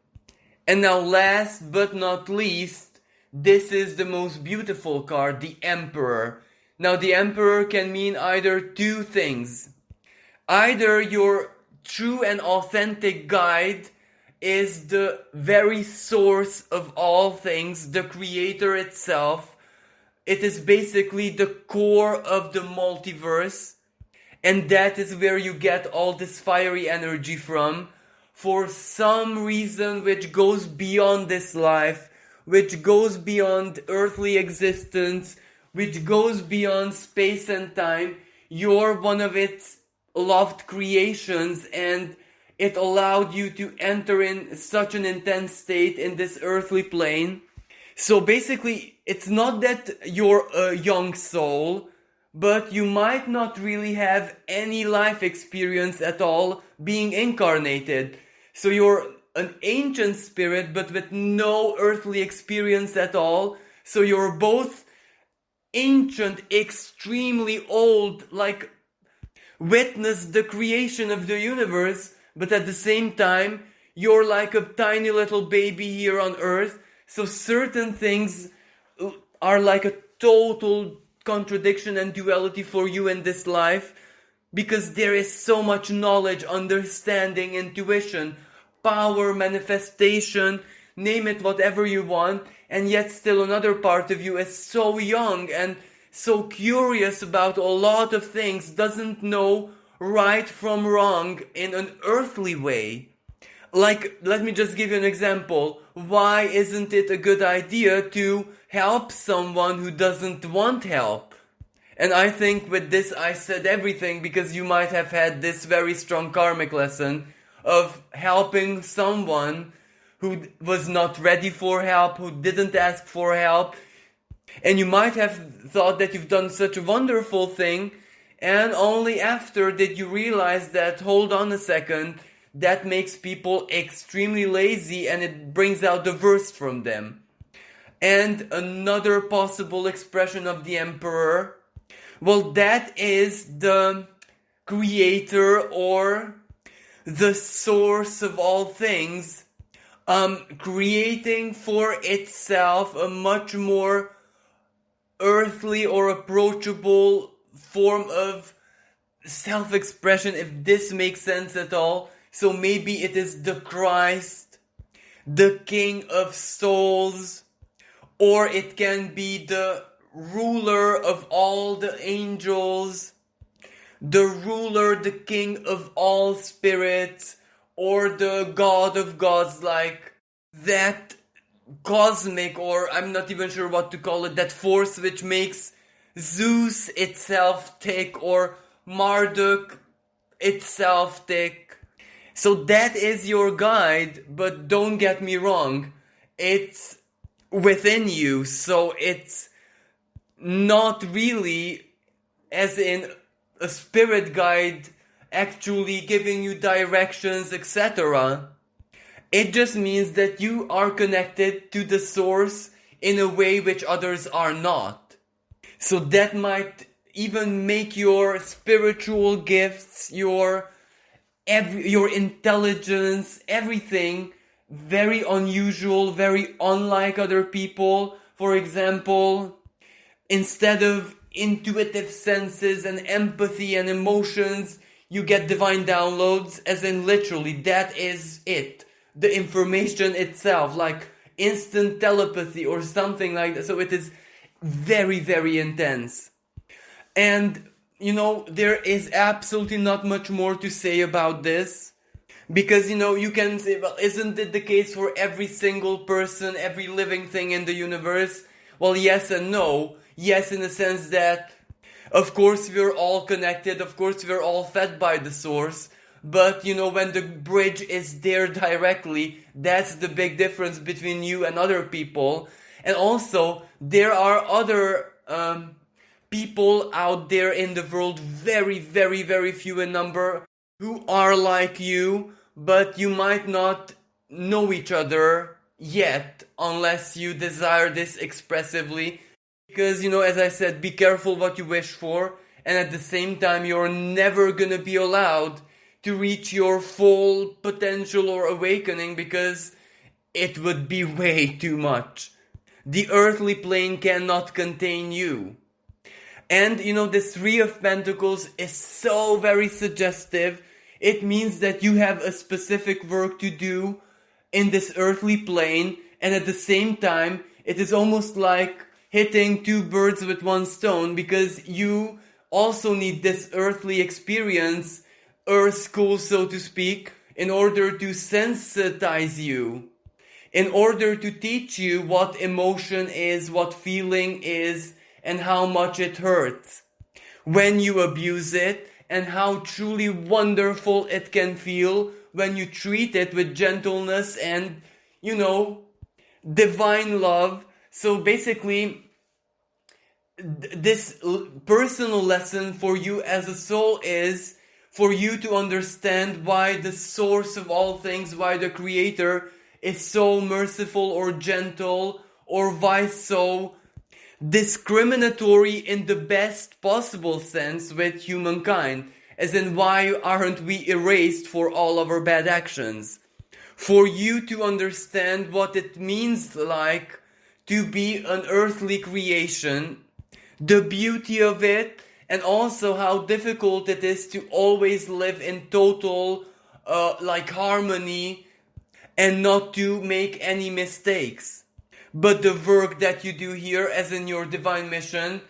And now last but not least, this is the most beautiful card, the Emperor. Now the Emperor can mean either two things. Either your true and authentic guide is the very source of all things, the creator itself. It is basically the core of the multiverse. And that is where you get all this fiery energy from. For some reason which goes beyond this life, which goes beyond earthly existence, which goes beyond space and time, you're one of its loved creations, and it allowed you to enter in such an intense state in this earthly plane. So basically, it's not that you're a young soul, but you might not really have any life experience at all being incarnated. So you're an ancient spirit, but with no earthly experience at all. So you're both ancient, extremely old, like witnessed the creation of the universe, but at the same time, you're like a tiny little baby here on earth. So certain things are like a total contradiction and duality for you in this life, because there is so much knowledge, understanding, intuition, power, manifestation, name it, whatever you want, and yet still another part of you is so young and so curious about a lot of things, doesn't know right from wrong in an earthly way. Like, let me just give you an example. Why isn't it a good idea to help someone who doesn't want help? And I think with this I said everything, because you might have had this very strong karmic lesson of helping someone who was not ready for help, who didn't ask for help. And you might have thought that you've done such a wonderful thing, and only after did you realize that, hold on a second, that makes people extremely lazy and it brings out the worst from them. And another possible expression of the Emperor, well, that is the creator or the source of all things, creating for itself a much more earthly or approachable form of self-expression, if this makes sense at all. So maybe it is the Christ, the King of Souls, or it can be the ruler of all the angels, the ruler, the King of all spirits, or the God of gods, like that cosmic, or I'm not even sure what to call it, that force which makes Zeus itself tick, or Marduk itself tick. So that is your guide, but don't get me wrong, it's within you, so it's not really as in a spirit guide actually giving you directions, etc. It just means that you are connected to the source in a way which others are not. So that might even make your spiritual gifts, your intelligence, everything very unusual, very unlike other people. For example, instead of intuitive senses and empathy and emotions, you get divine downloads, as in literally, that is it. The information itself, like instant telepathy or something like that. So it is very, very intense. And, there is absolutely not much more to say about this. Because, you can say, well, isn't it the case for every single person, every living thing in the universe? Well, yes and no. Yes, in the sense that, of course, we're all connected. Of course, we're all fed by the source. But, when the bridge is there directly, that's the big difference between you and other people. And also, there are other people out there in the world, very, very, very few in number, who are like you, but you might not know each other yet, unless you desire this expressively. Because, as I said, be careful what you wish for, and at the same time, you're never gonna be allowed to reach your full potential or awakening, because it would be way too much. The earthly plane cannot contain you. And, this Three of Pentacles is so very suggestive. It means that you have a specific work to do in this earthly plane, and at the same time, it is almost like hitting two birds with one stone, because you also need this earthly experience, earth school so to speak, in order to sensitize you, in order to teach you what emotion is, what feeling is, and how much it hurts when you abuse it, and how truly wonderful it can feel when you treat it with gentleness and, divine love. So basically, this personal lesson for you as a soul is for you to understand why the source of all things, why the creator is so merciful or gentle, or why so discriminatory in the best possible sense with humankind. As in, why aren't we erased for all of our bad actions? For you to understand what it means like to be an earthly creation, the beauty of it, and also how difficult it is to always live in total harmony and not to make any mistakes. But the work that you do here, as in your divine mission,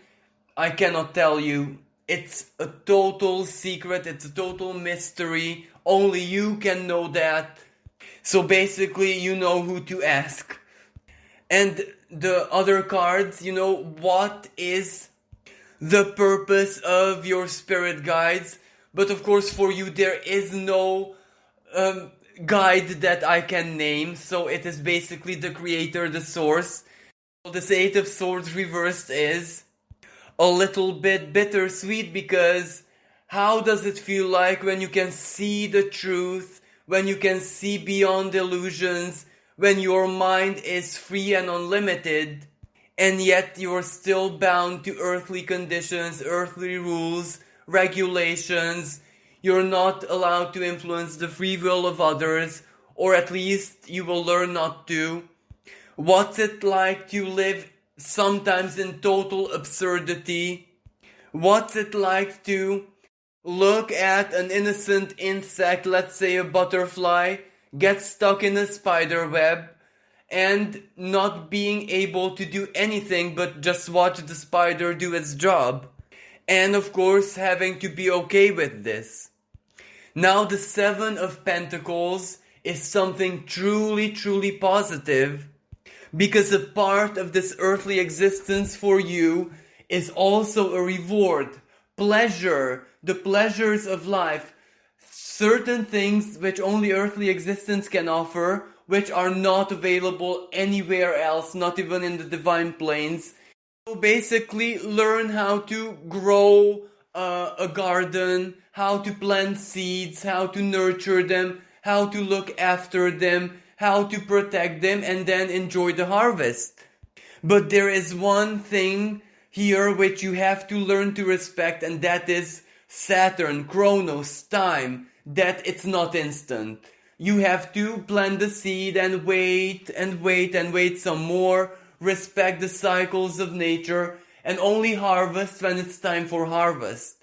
I cannot tell you. It's a total secret, it's a total mystery. Only you can know that. So basically, you know who to ask. And the other cards, what is the purpose of your spirit guides? But of course, for you, there is no guide that I can name. So it is basically the creator, the source. This Eight of Swords reversed is a little bit bittersweet, because how does it feel like when you can see the truth, when you can see beyond illusions, when your mind is free and unlimited, and yet you're still bound to earthly conditions, earthly rules, regulations. You're not allowed to influence the free will of others, or at least you will learn not to. What's it like to live sometimes in total absurdity? What's it like to look at an innocent insect, let's say a butterfly, get stuck in a spider web, and not being able to do anything but just watch the spider do its job? And of course, having to be okay with this. Now the Seven of Pentacles is something truly, truly positive, because a part of this earthly existence for you is also a reward, pleasure, the pleasures of life, certain things which only earthly existence can offer, which are not available anywhere else, not even in the divine planes. So basically, learn how to grow a garden, how to plant seeds, how to nurture them, how to look after them, how to protect them, and then enjoy the harvest. But there is one thing here which you have to learn to respect, and that is Saturn, Chronos, time, that it's not instant. You have to plant the seed and wait and wait and wait some more, respect the cycles of nature, and only harvest when it's time for harvest.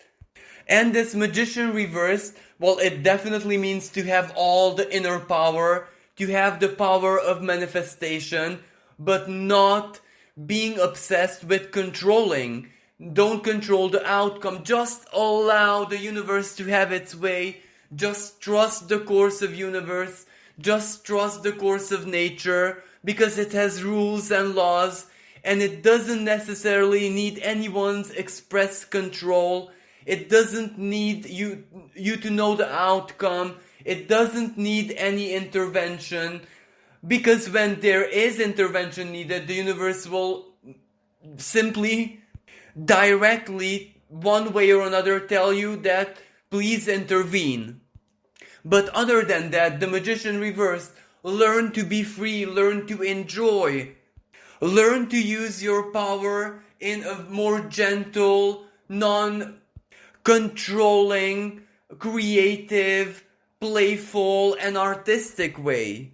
And this magician reversed, well, it definitely means to have all the inner power, to have the power of manifestation, but not being obsessed with controlling. Don't control the outcome. Just allow the universe to have its way. Just trust the course of universe. Just trust the course of nature, because it has rules and laws, and it doesn't necessarily need anyone's express control. It doesn't need you to know the outcome. It doesn't need any intervention, because when there is intervention needed, the universe will simply, directly, one way or another, tell you that please intervene. But other than that, the magician reversed. Learn to be free, learn to enjoy. Learn to use your power in a more gentle, non-controlling, creative, playful, and artistic way.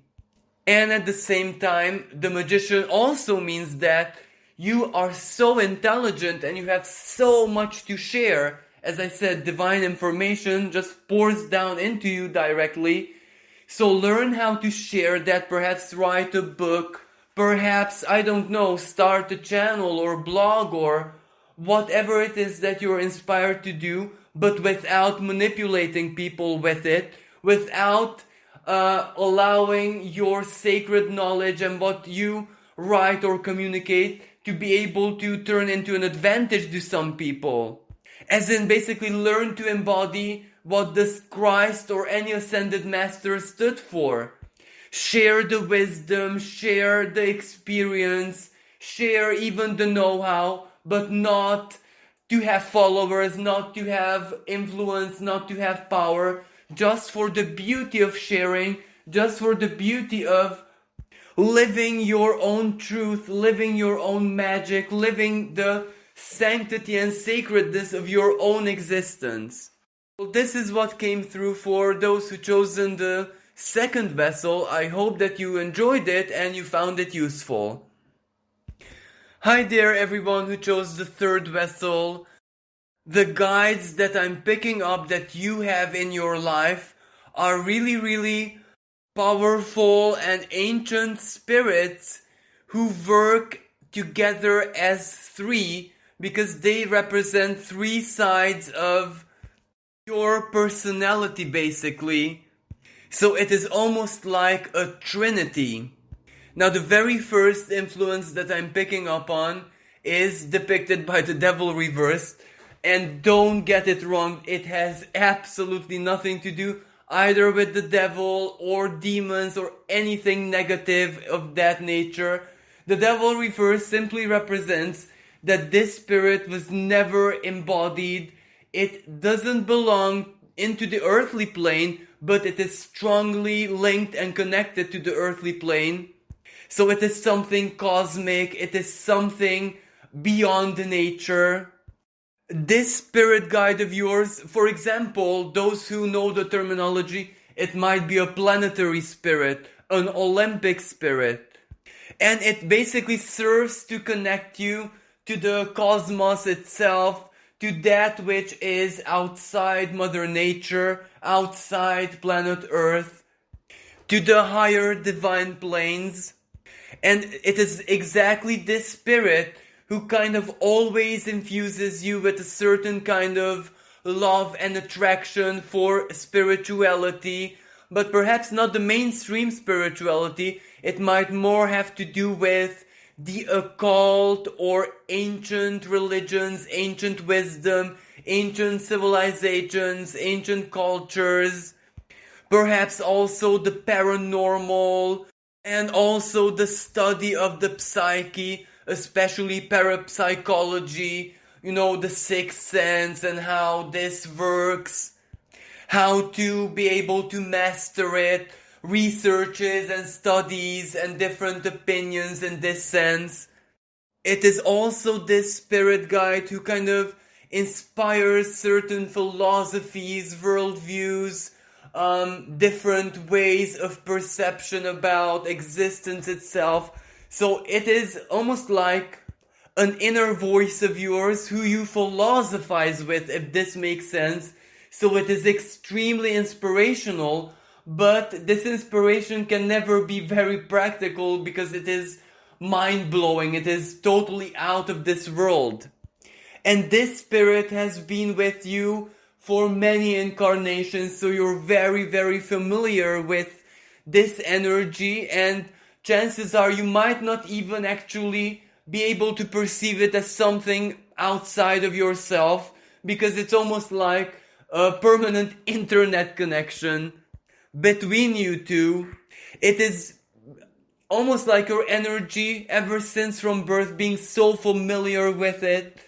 And at the same time, the magician also means that you are so intelligent and you have so much to share. As I said, divine information just pours down into you directly. So learn how to share that, perhaps write a book, perhaps, I don't know, start a channel or blog or whatever it is that you're inspired to do, but without manipulating people with it, without allowing your sacred knowledge and what you write or communicate to be able to turn into an advantage to some people. As in, basically learn to embody what this Christ or any ascended master stood for. Share the wisdom, share the experience, share even the know-how, but not to have followers, not to have influence, not to have power, just for the beauty of sharing, just for the beauty of living your own truth, living your own magic, living the sanctity and sacredness of your own existence. Well, this is what came through for those who chosen the second vessel. I hope that you enjoyed it and you found it useful. Hi there, everyone who chose the third vessel. The guides that I'm picking up that you have in your life are really, really powerful and ancient spirits who work together as three, because they represent three sides of your personality, basically. So it is almost like a trinity. Now, the very first influence that I'm picking up on is depicted by the devil reversed. And don't get it wrong, it has absolutely nothing to do either with the devil or demons or anything negative of that nature. The devil reversed simply represents that this spirit was never embodied. It doesn't belong into the earthly plane, but it is strongly linked and connected to the earthly plane. So it is something cosmic, it is something beyond nature. This spirit guide of yours, for example, those who know the terminology, it might be a planetary spirit, an Olympic spirit. And it basically serves to connect you to the cosmos itself, to that which is outside Mother Nature, outside planet Earth, to the higher divine planes. And it is exactly this spirit who kind of always infuses you with a certain kind of love and attraction for spirituality, but perhaps not the mainstream spirituality. It might more have to do with the occult or ancient religions, ancient wisdom, ancient civilizations, ancient cultures, perhaps also the paranormal, and also the study of the psyche, especially parapsychology, the sixth sense and how this works, how to be able to master it, researches and studies and different opinions in this sense. It is also this spirit guide who kind of inspires certain philosophies, worldviews, different ways of perception about existence itself. So it is almost like an inner voice of yours who you philosophize with, if this makes sense. So it is extremely inspirational, but this inspiration can never be very practical because it is mind-blowing. It is totally out of this world. And this spirit has been with you for many incarnations, so you're very, very familiar with this energy, and chances are you might not even actually be able to perceive it as something outside of yourself, because it's almost like a permanent internet connection between you two. It is almost like your energy, ever since from birth, being so familiar with it,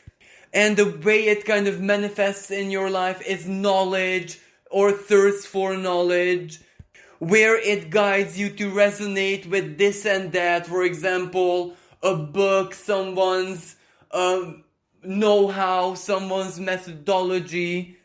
and the way it kind of manifests in your life is knowledge or thirst for knowledge, where it guides you to resonate with this and that. For example, a book, someone's know-how, someone's methodology,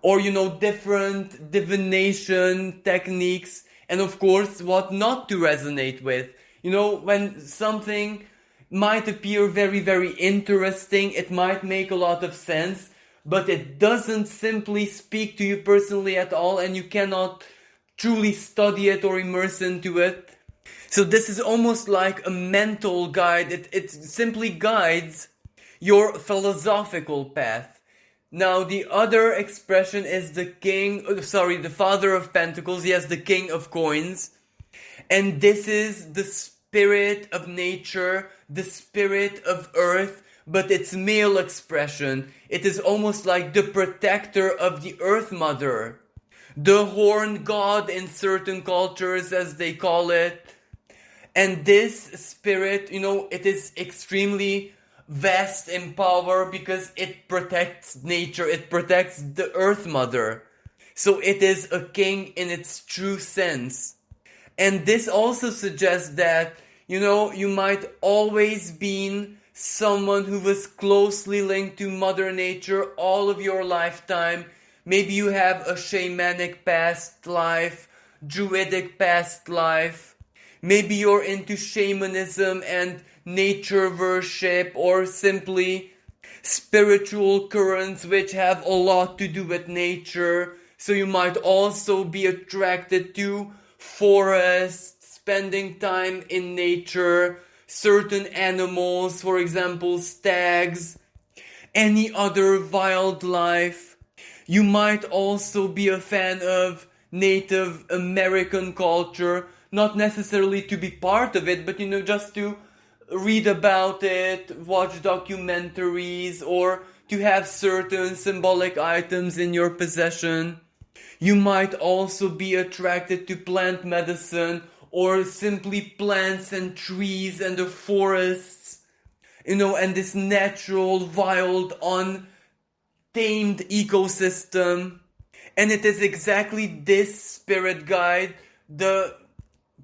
or, different divination techniques, and of course, what not to resonate with. When something might appear very, very interesting, it might make a lot of sense, but it doesn't simply speak to you personally at all, and you cannot truly study it or immerse into it. So this is almost like a mental guide. It simply guides your philosophical path. Now, the other expression is the Father of Pentacles. Yes, the King of Coins. And this is the spirit of nature, the spirit of earth, but its male expression. It is almost like the protector of the Earth Mother. The horn god in certain cultures, as they call it. And this spirit, it is extremely vast in power because it protects nature, it protects the Earth Mother. So it is a king in its true sense. And this also suggests that, you might always been someone who was closely linked to Mother Nature all of your lifetime. Maybe you have a shamanic past life, druidic past life. Maybe you're into shamanism and nature worship, or simply spiritual currents which have a lot to do with nature. So you might also be attracted to forests, spending time in nature, certain animals, for example, stags, any other wildlife. You might also be a fan of Native American culture, not necessarily to be part of it, but just to read about it, watch documentaries, or to have certain symbolic items in your possession. You might also be attracted to plant medicine, or simply plants and trees and the forests, and this natural, wild, untamed ecosystem. And it is exactly this spirit guide, the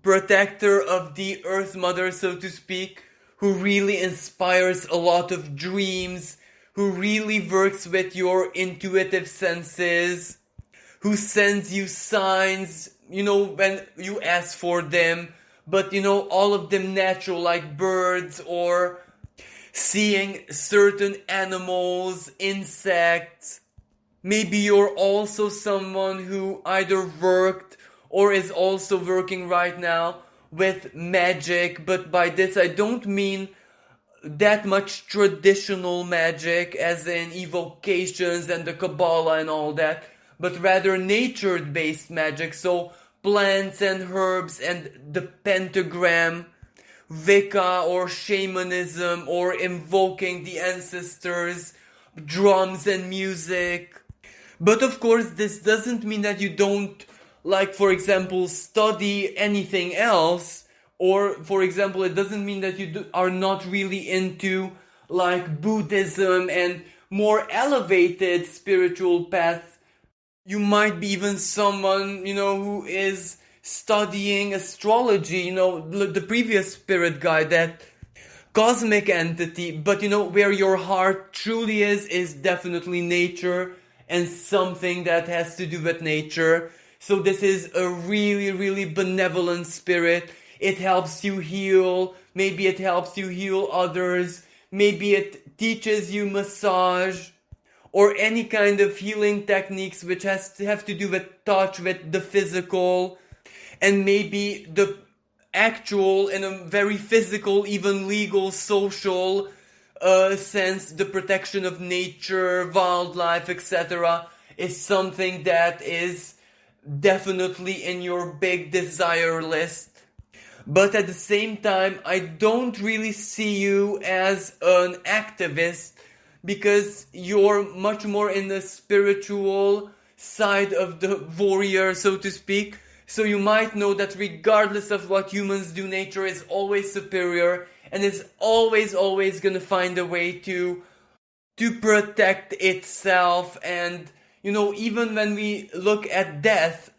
protector of the Earth Mother, so to speak, who really inspires a lot of dreams, who really works with your intuitive senses, who sends you signs, when you ask for them, but all of them natural, like birds, or seeing certain animals, insects. Maybe you're also someone who either worked or is also working right now with magic, but by this I don't mean that much traditional magic, as in evocations and the Kabbalah and all that, but rather nature-based magic, so plants and herbs and the pentagram, Wicca or shamanism, or invoking the ancestors, drums and music. But of course, this doesn't mean that you don't, for example, study anything else, or, for example, it doesn't mean that you are not really into, Buddhism and more elevated spiritual paths. You might be even someone, who is studying astrology, the previous spirit guide, that cosmic entity, but where your heart truly is definitely nature and something that has to do with nature. So this is a really, really benevolent spirit. It helps you heal. Maybe it helps you heal others. maybe it teaches you massage or any kind of healing techniques which have to do with touch, with the physical, and maybe the actual, in a very physical, even legal, social sense, the protection of nature, wildlife, etc. is something that is definitely in your big desire list. But at the same time, I don't really see you as an activist, because you're much more in the spiritual side of the warrior, so to speak. So you might know that regardless of what humans do, nature is always superior and is always gonna find a way to protect itself. And even when we look at death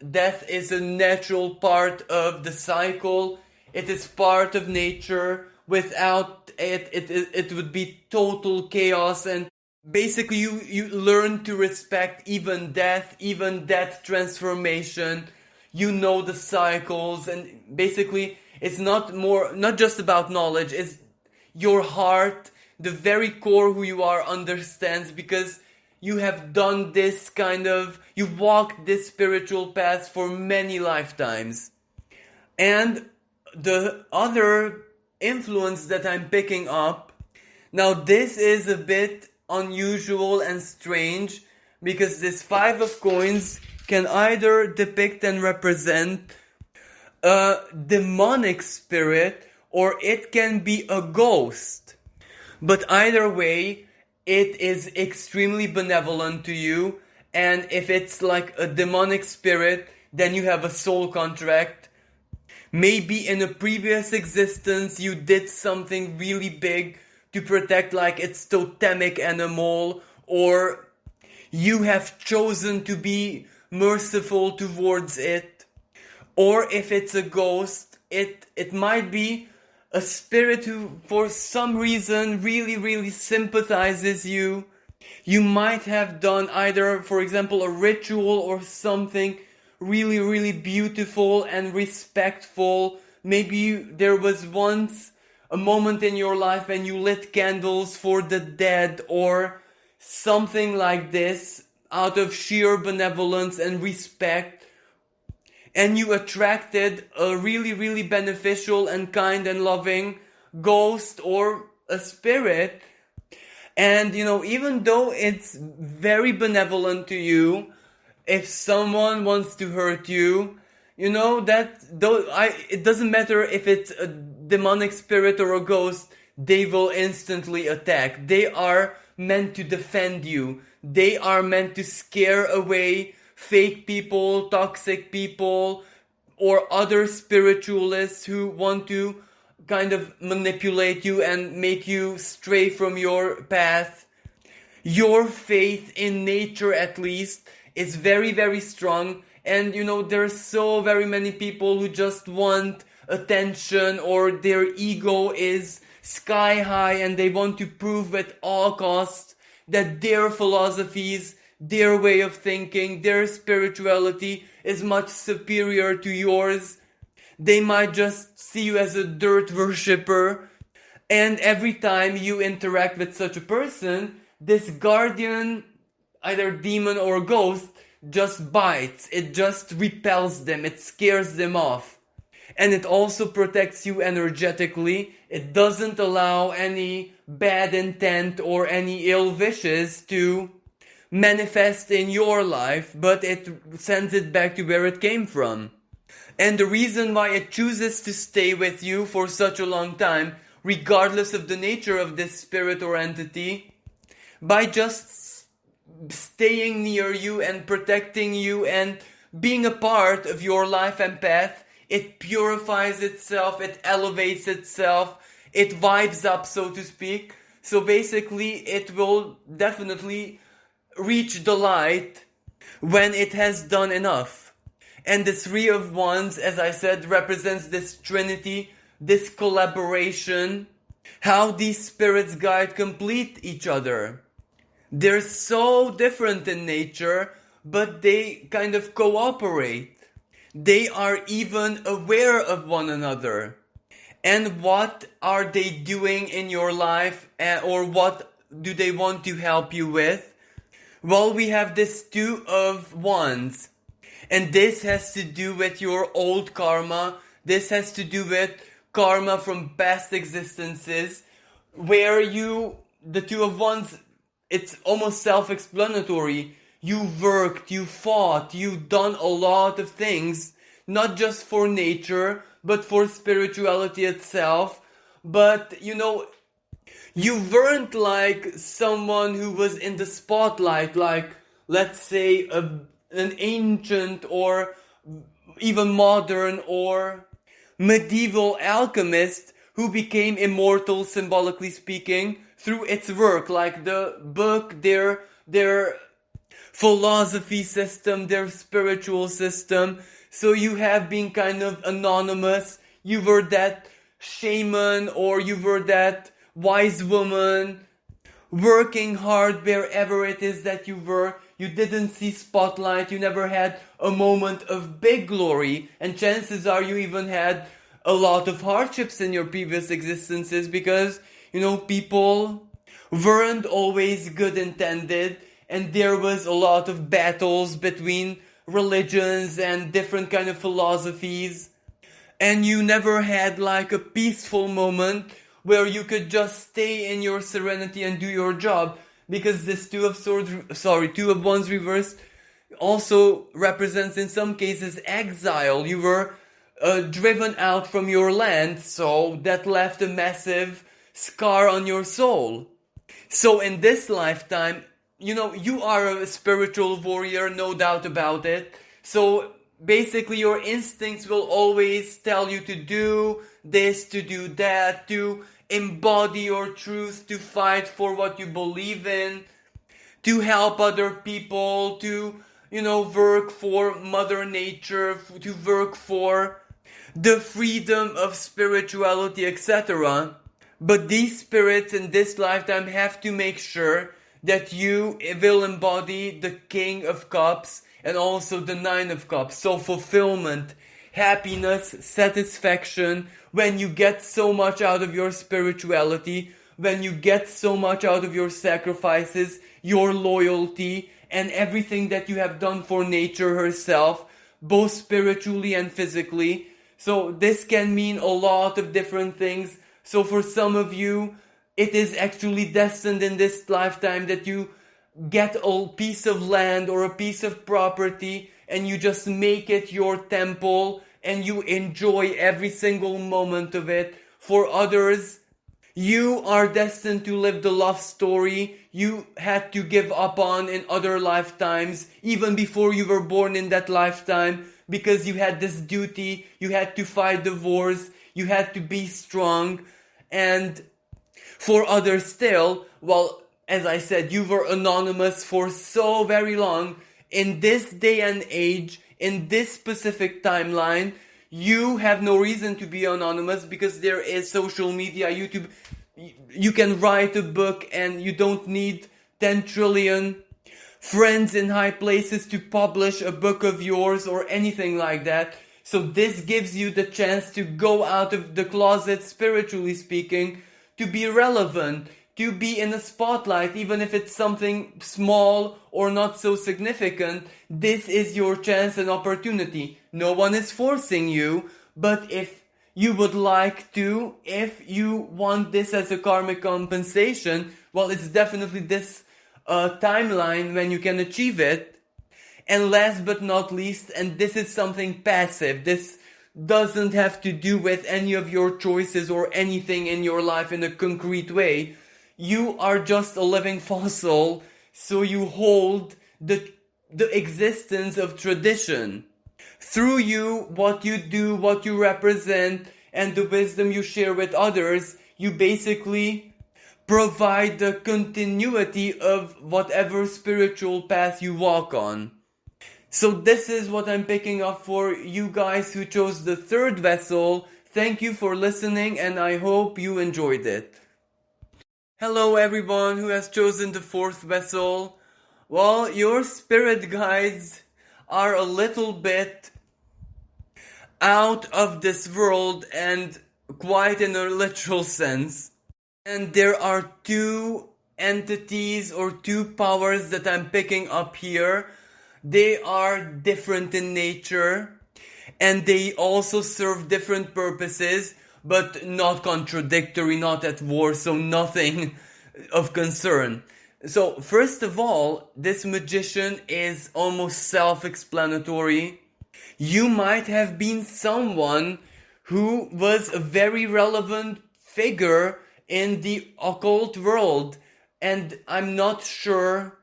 is a natural part of the cycle. It is part of nature. Without it would be total chaos. And basically you learn to respect even death transformation. The cycles, and basically it's not just about knowledge. It's your heart, the very core who you are, understands, because you have done this you've walked this spiritual path for many lifetimes. And the other influence that I'm picking up, now this is a bit unusual and strange, because this 5 of coins can either depict and represent a demonic spirit, or it can be a ghost. But either way, it is extremely benevolent to you. And if it's like a demonic spirit, then you have a soul contract. Maybe in a previous existence you did something really big to protect like its totemic animal, or you have chosen to be merciful towards it. Or if it's a ghost, it might be a spirit who for some reason really sympathizes you. You might have done either, for example, a ritual or something really beautiful and respectful. Maybe there was once a moment in your life when you lit candles for the dead or something like this, out of sheer benevolence and respect, and you attracted a really beneficial and kind and loving ghost or a spirit. And even though it's very benevolent to you, if someone wants to hurt you, it doesn't matter if it's a demonic spirit or a ghost, they will instantly attack. They are meant to defend you. They are meant to scare away fake people, toxic people, or other spiritualists who want to kind of manipulate you and make you stray from your path. Your faith in nature, at least, is very strong. And there's so very many people who just want attention, or their ego is sky high and they want to prove at all costs that their philosophies, their way of thinking, their spirituality is much superior to yours. They might just see you as a dirt worshipper. And every time you interact with such a person, this guardian, either demon or ghost, just bites. It just repels them. It scares them off. And it also protects you energetically. It doesn't allow any bad intent or any ill wishes to manifest in your life, but it sends it back to where it came from. And the reason why it chooses to stay with you for such a long time, regardless of the nature of this spirit or entity, by just staying near you and protecting you and being a part of your life and path, it purifies itself, it elevates itself, it vibes up, so to speak. So basically, it will definitely reach the light when it has done enough. And the 3 of Wands, as I said, represents this trinity, this collaboration, how these spirits guide complete each other. They're so different in nature, but they kind of cooperate. They are even aware of one another. And what are they doing in your life, or what do they want to help you with? Well, we have this Two of Wands. And this has to do with your old karma. This has to do with karma from past existences, where the Two of Wands, it's almost self-explanatory. You worked, you fought, you've done a lot of things, not just for nature, but for spirituality itself. But, you weren't like someone who was in the spotlight, like, let's say, an ancient or even modern or medieval alchemist who became immortal, symbolically speaking, through its work, like the book, their philosophy system, their spiritual system. So you have been kind of anonymous. You were that shaman, or you were that wise woman working hard wherever it is that you were. You didn't see spotlight. You never had a moment of big glory. And chances are you even had a lot of hardships in your previous existences, because, people weren't always good intended. And there was a lot of battles between religions and different kind of philosophies. And you never had like a peaceful moment where you could just stay in your serenity and do your job. Because this Two of Wands reversed also represents in some cases exile. You were driven out from your land, so that left a massive scar on your soul. So in this lifetime, you are a spiritual warrior, no doubt about it. So basically your instincts will always tell you to do this, to do that, to embody your truth, to fight for what you believe in, to help other people, to, work for Mother Nature, to work for the freedom of spirituality, etc. But these spirits in this lifetime have to make sure that you will embody the King of Cups and also the Nine of Cups. So fulfillment, happiness, satisfaction, when you get so much out of your spirituality, when you get so much out of your sacrifices, your loyalty, and everything that you have done for nature herself, both spiritually and physically. So this can mean a lot of different things. So for some of you, it is actually destined in this lifetime that you get a piece of land or a piece of property and you just make it your temple and you enjoy every single moment of it. For others, you are destined to live the love story you had to give up on in other lifetimes, even before you were born in that lifetime, because you had this duty, you had to fight the wars, you had to be strong. And for others still, well, as I said, you were anonymous for so very long. In this day and age, in this specific timeline, you have no reason to be anonymous because there is social media, YouTube. You can write a book and you don't need 10 trillion friends in high places to publish a book of yours or anything like that. So this gives you the chance to go out of the closet, spiritually speaking, to be relevant, to be in the spotlight, even if it's something small or not so significant. This is your chance and opportunity. No one is forcing you, but if you would like to, if you want this as a karmic compensation, well, it's definitely this timeline when you can achieve it. And last but not least, and this is something passive, this doesn't have to do with any of your choices or anything in your life in a concrete way. You are just a living fossil, so you hold the existence of tradition. Through you, what you do, what you represent, and the wisdom you share with others, you basically provide the continuity of whatever spiritual path you walk on. So this is what I'm picking up for you guys who chose the third vessel. Thank you for listening and I hope you enjoyed it. Hello everyone who has chosen the fourth vessel. Well, your spirit guides are a little bit out of this world and quite in a literal sense. And there are two entities or two powers that I'm picking up here. They are different in nature, and they also serve different purposes, but not contradictory, not at war, so nothing of concern. So, first of all, this magician is almost self-explanatory. You might have been someone who was a very relevant figure in the occult world, and I'm not sure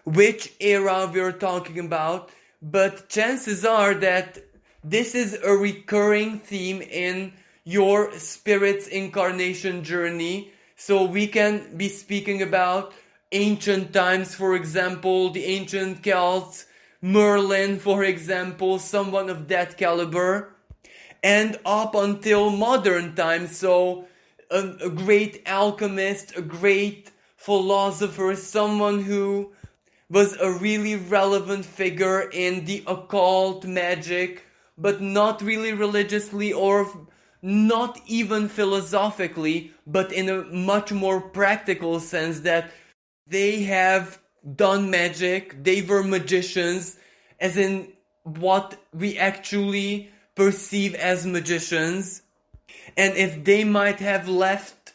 which era we're talking about, but chances are that this is a recurring theme in your spirit's incarnation journey. So we can be speaking about ancient times, for example, the ancient Celts, Merlin, for example, someone of that caliber, and up until modern times. So a great alchemist, a great philosopher, someone who was a really relevant figure in the occult magic, but not really religiously or not even philosophically, but in a much more practical sense that they have done magic, they were magicians, as in what we actually perceive as magicians. And if they might have left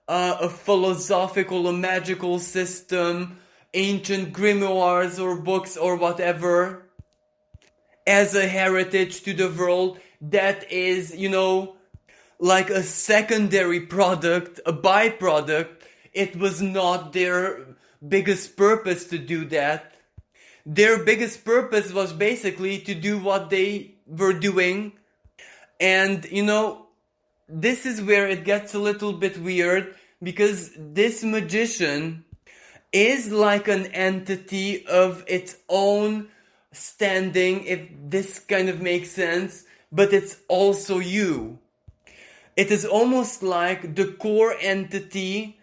a philosophical or magical system, ancient grimoires or books or whatever, as a heritage to the world, that is, like a secondary product, a byproduct. It was not their biggest purpose to do that. Their biggest purpose was basically to do what they were doing. And, this is where it gets a little bit weird, because this magician is like an entity of its own standing, if this kind of makes sense, but it's also you. It is almost like the core entity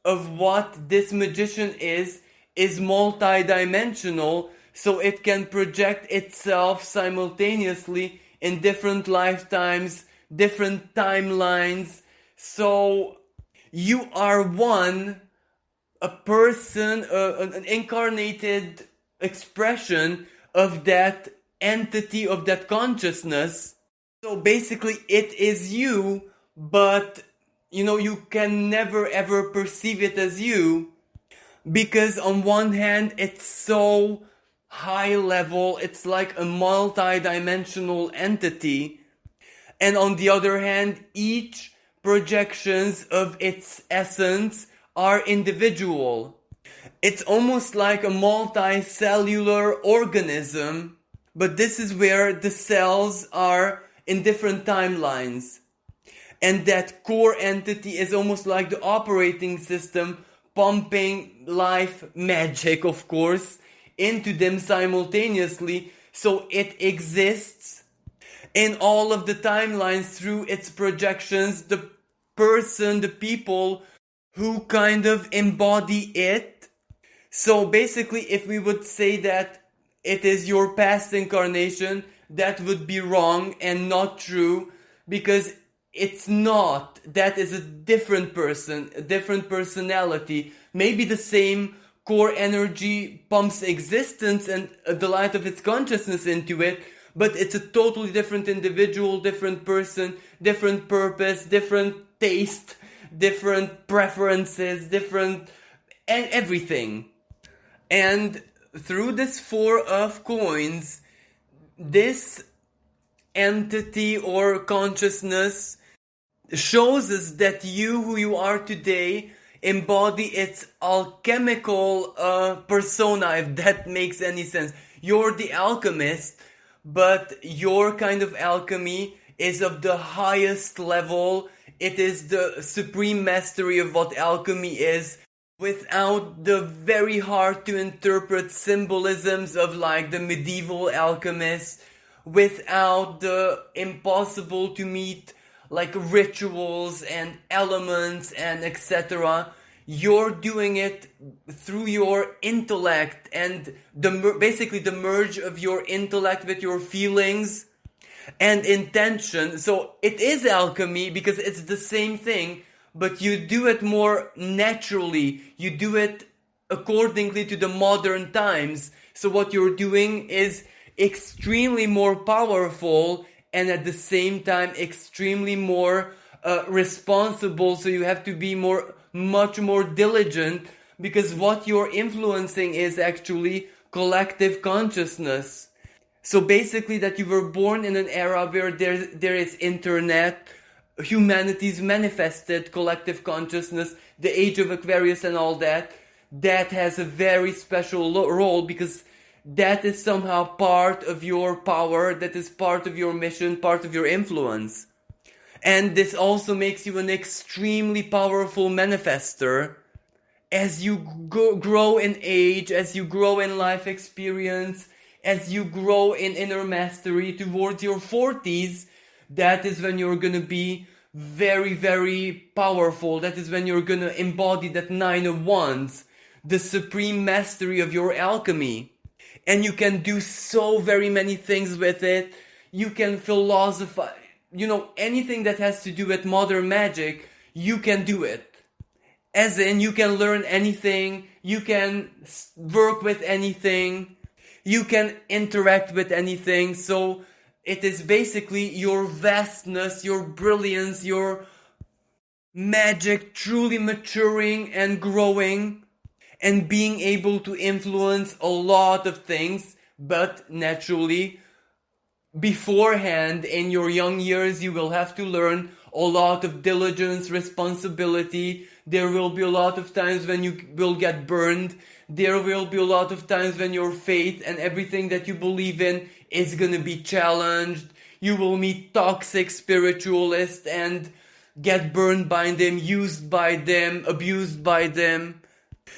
of what this magician is multidimensional, so it can project itself simultaneously in different lifetimes, different timelines. So you are a person, an incarnated expression of that entity, of that consciousness. So basically it is you, but you can never ever perceive it as you, because on one hand it's so high level, it's like a multi-dimensional entity, and on the other hand each projections of its essence are individual. It's almost like a multicellular organism, but this is where the cells are in different timelines. And that core entity is almost like the operating system, pumping life magic, of course, into them simultaneously, so it exists in all of the timelines through its projections, the person, the people who kind of embody it. So basically, if we would say that it is your past incarnation, that would be wrong and not true, because it's not. That is a different person, a different personality. Maybe the same core energy pumps existence and the light of its consciousness into it, but it's a totally different individual, different person, different purpose, different taste, different preferences, different everything. And through this Four of Coins, this entity or consciousness shows us that you, who you are today, embody its alchemical persona, if that makes any sense. You're the alchemist, but your kind of alchemy is of the highest level. It is the supreme mastery of what alchemy is, without the very hard to interpret symbolisms of like the medieval alchemists, without the impossible to meet like rituals and elements and etc. You're doing it through your intellect and basically the merge of your intellect with your feelings and intention. So it is alchemy because it's the same thing, but you do it more naturally. You do it accordingly to the modern times. So what you're doing is extremely more powerful and at the same time extremely more responsible. So you have to be much more diligent, because what you're influencing is actually collective consciousness. So basically that you were born in an era where there is internet, humanity's manifested collective consciousness, the age of Aquarius and all that, that has a very special role, because that is somehow part of your power, that is part of your mission, part of your influence. And this also makes you an extremely powerful manifester. As you grow in age, as you grow in life experience, as you grow in inner mastery towards your 40s, that is when you're gonna be very, very powerful. That is when you're gonna embody that 9 of Wands, the supreme mastery of your alchemy. And you can do so very many things with it. You can philosophize, anything that has to do with modern magic, you can do it. As in, you can learn anything, you can work with anything, you can interact with anything. So it is basically your vastness, your brilliance, your magic truly maturing and growing and being able to influence a lot of things. But naturally, beforehand, in your young years, you will have to learn a lot of diligence, responsibility. There will be a lot of times when you will get burned. There will be a lot of times when your faith and everything that you believe in is gonna be challenged. You will meet toxic spiritualists and get burned by them, used by them, abused by them.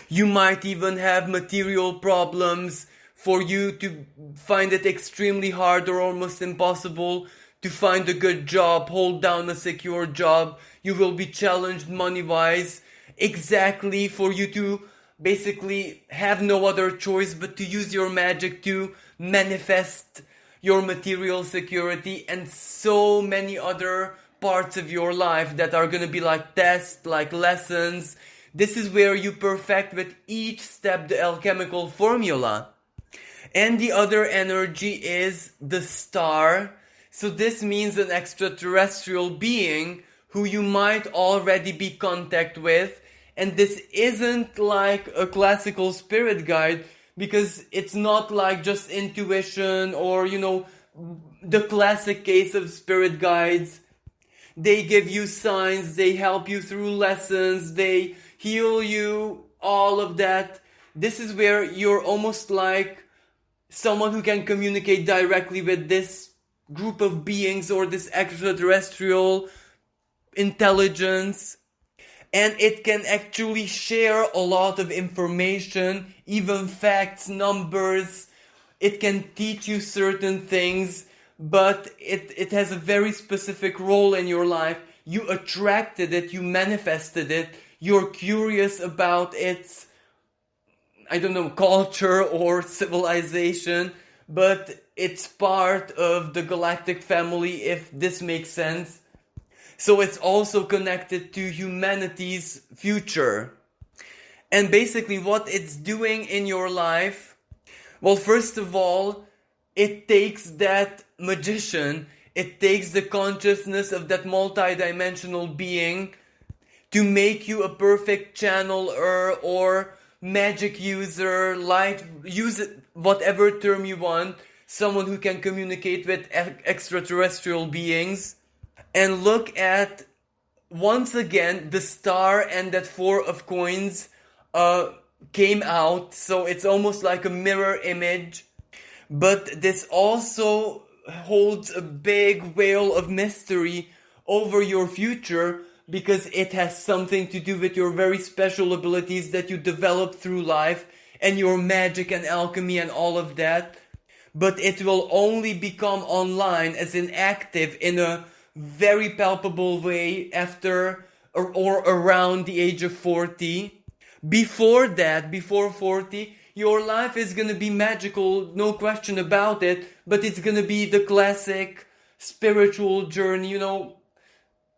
You might even have material problems. For you to find it extremely hard or almost impossible to find a good job, hold down a secure job. You will be challenged money-wise. Exactly, for you to basically have no other choice but to use your magic to manifest your material security, and so many other parts of your life that are gonna be like tests, like lessons. This is where you perfect with each step the alchemical formula. And the other energy is the star. So this means an extraterrestrial being who you might already be in contact with. And this isn't like a classical spirit guide, because it's not like just intuition or, the classic case of spirit guides. They give you signs, they help you through lessons, they heal you, all of that. This is where you're almost like someone who can communicate directly with this group of beings or this extraterrestrial intelligence. And it can actually share a lot of information, even facts, numbers. It can teach you certain things, but it has a very specific role in your life. You attracted it, you manifested it, you're curious about its culture or civilization, but it's part of the galactic family, if this makes sense. So it's also connected to humanity's future. And basically what it's doing in your life, well, first of all, it takes that magician, it takes the consciousness of that multi-dimensional being to make you a perfect channeler or magic user, use it, whatever term you want, someone who can communicate with extraterrestrial beings. And look at, once again, the star and that 4 of coins came out, so it's almost like a mirror image. But this also holds a big veil of mystery over your future, because it has something to do with your very special abilities that you develop through life and your magic and alchemy and all of that. But it will only become online, as in active, in a very palpable way after or around the age of 40. Before that, before 40, your life is gonna be magical, no question about it, but it's gonna be the classic spiritual journey, you know,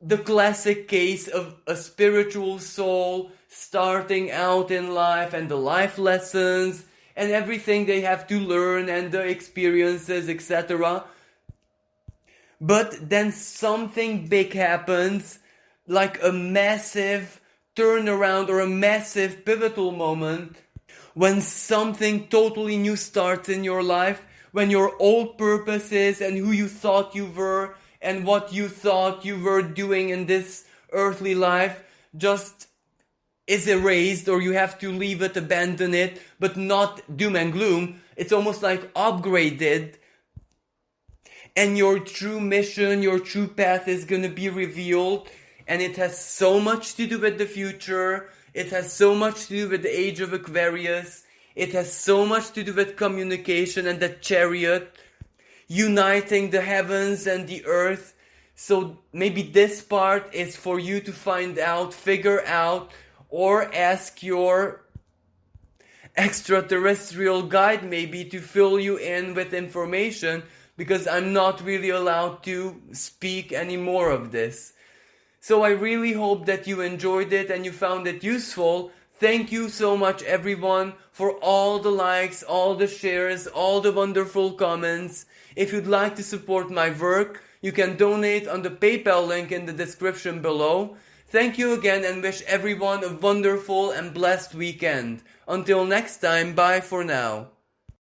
the classic case of a spiritual soul starting out in life and the life lessons and everything they have to learn and the experiences, etc. But then something big happens, like a massive turnaround or a massive pivotal moment, when something totally new starts in your life, when your old purposes and who you thought you were and what you thought you were doing in this earthly life just is erased, or you have to leave it, abandon it, but not doom and gloom. It's almost like upgraded, and your true mission, your true path is gonna be revealed, and it has so much to do with the future. It has so much to do with the age of Aquarius. It has so much to do with communication and the chariot, uniting the heavens and the earth. So maybe this part is for you to find out, figure out, or ask your extraterrestrial guide maybe to fill you in with information, because I'm not really allowed to speak any more of this. So I really hope that you enjoyed it and you found it useful. Thank you so much, everyone, for all the likes, all the shares, all the wonderful comments. If you'd like to support my work, you can donate on the PayPal link in the description below. Thank you again and wish everyone a wonderful and blessed weekend. Until next time, bye for now.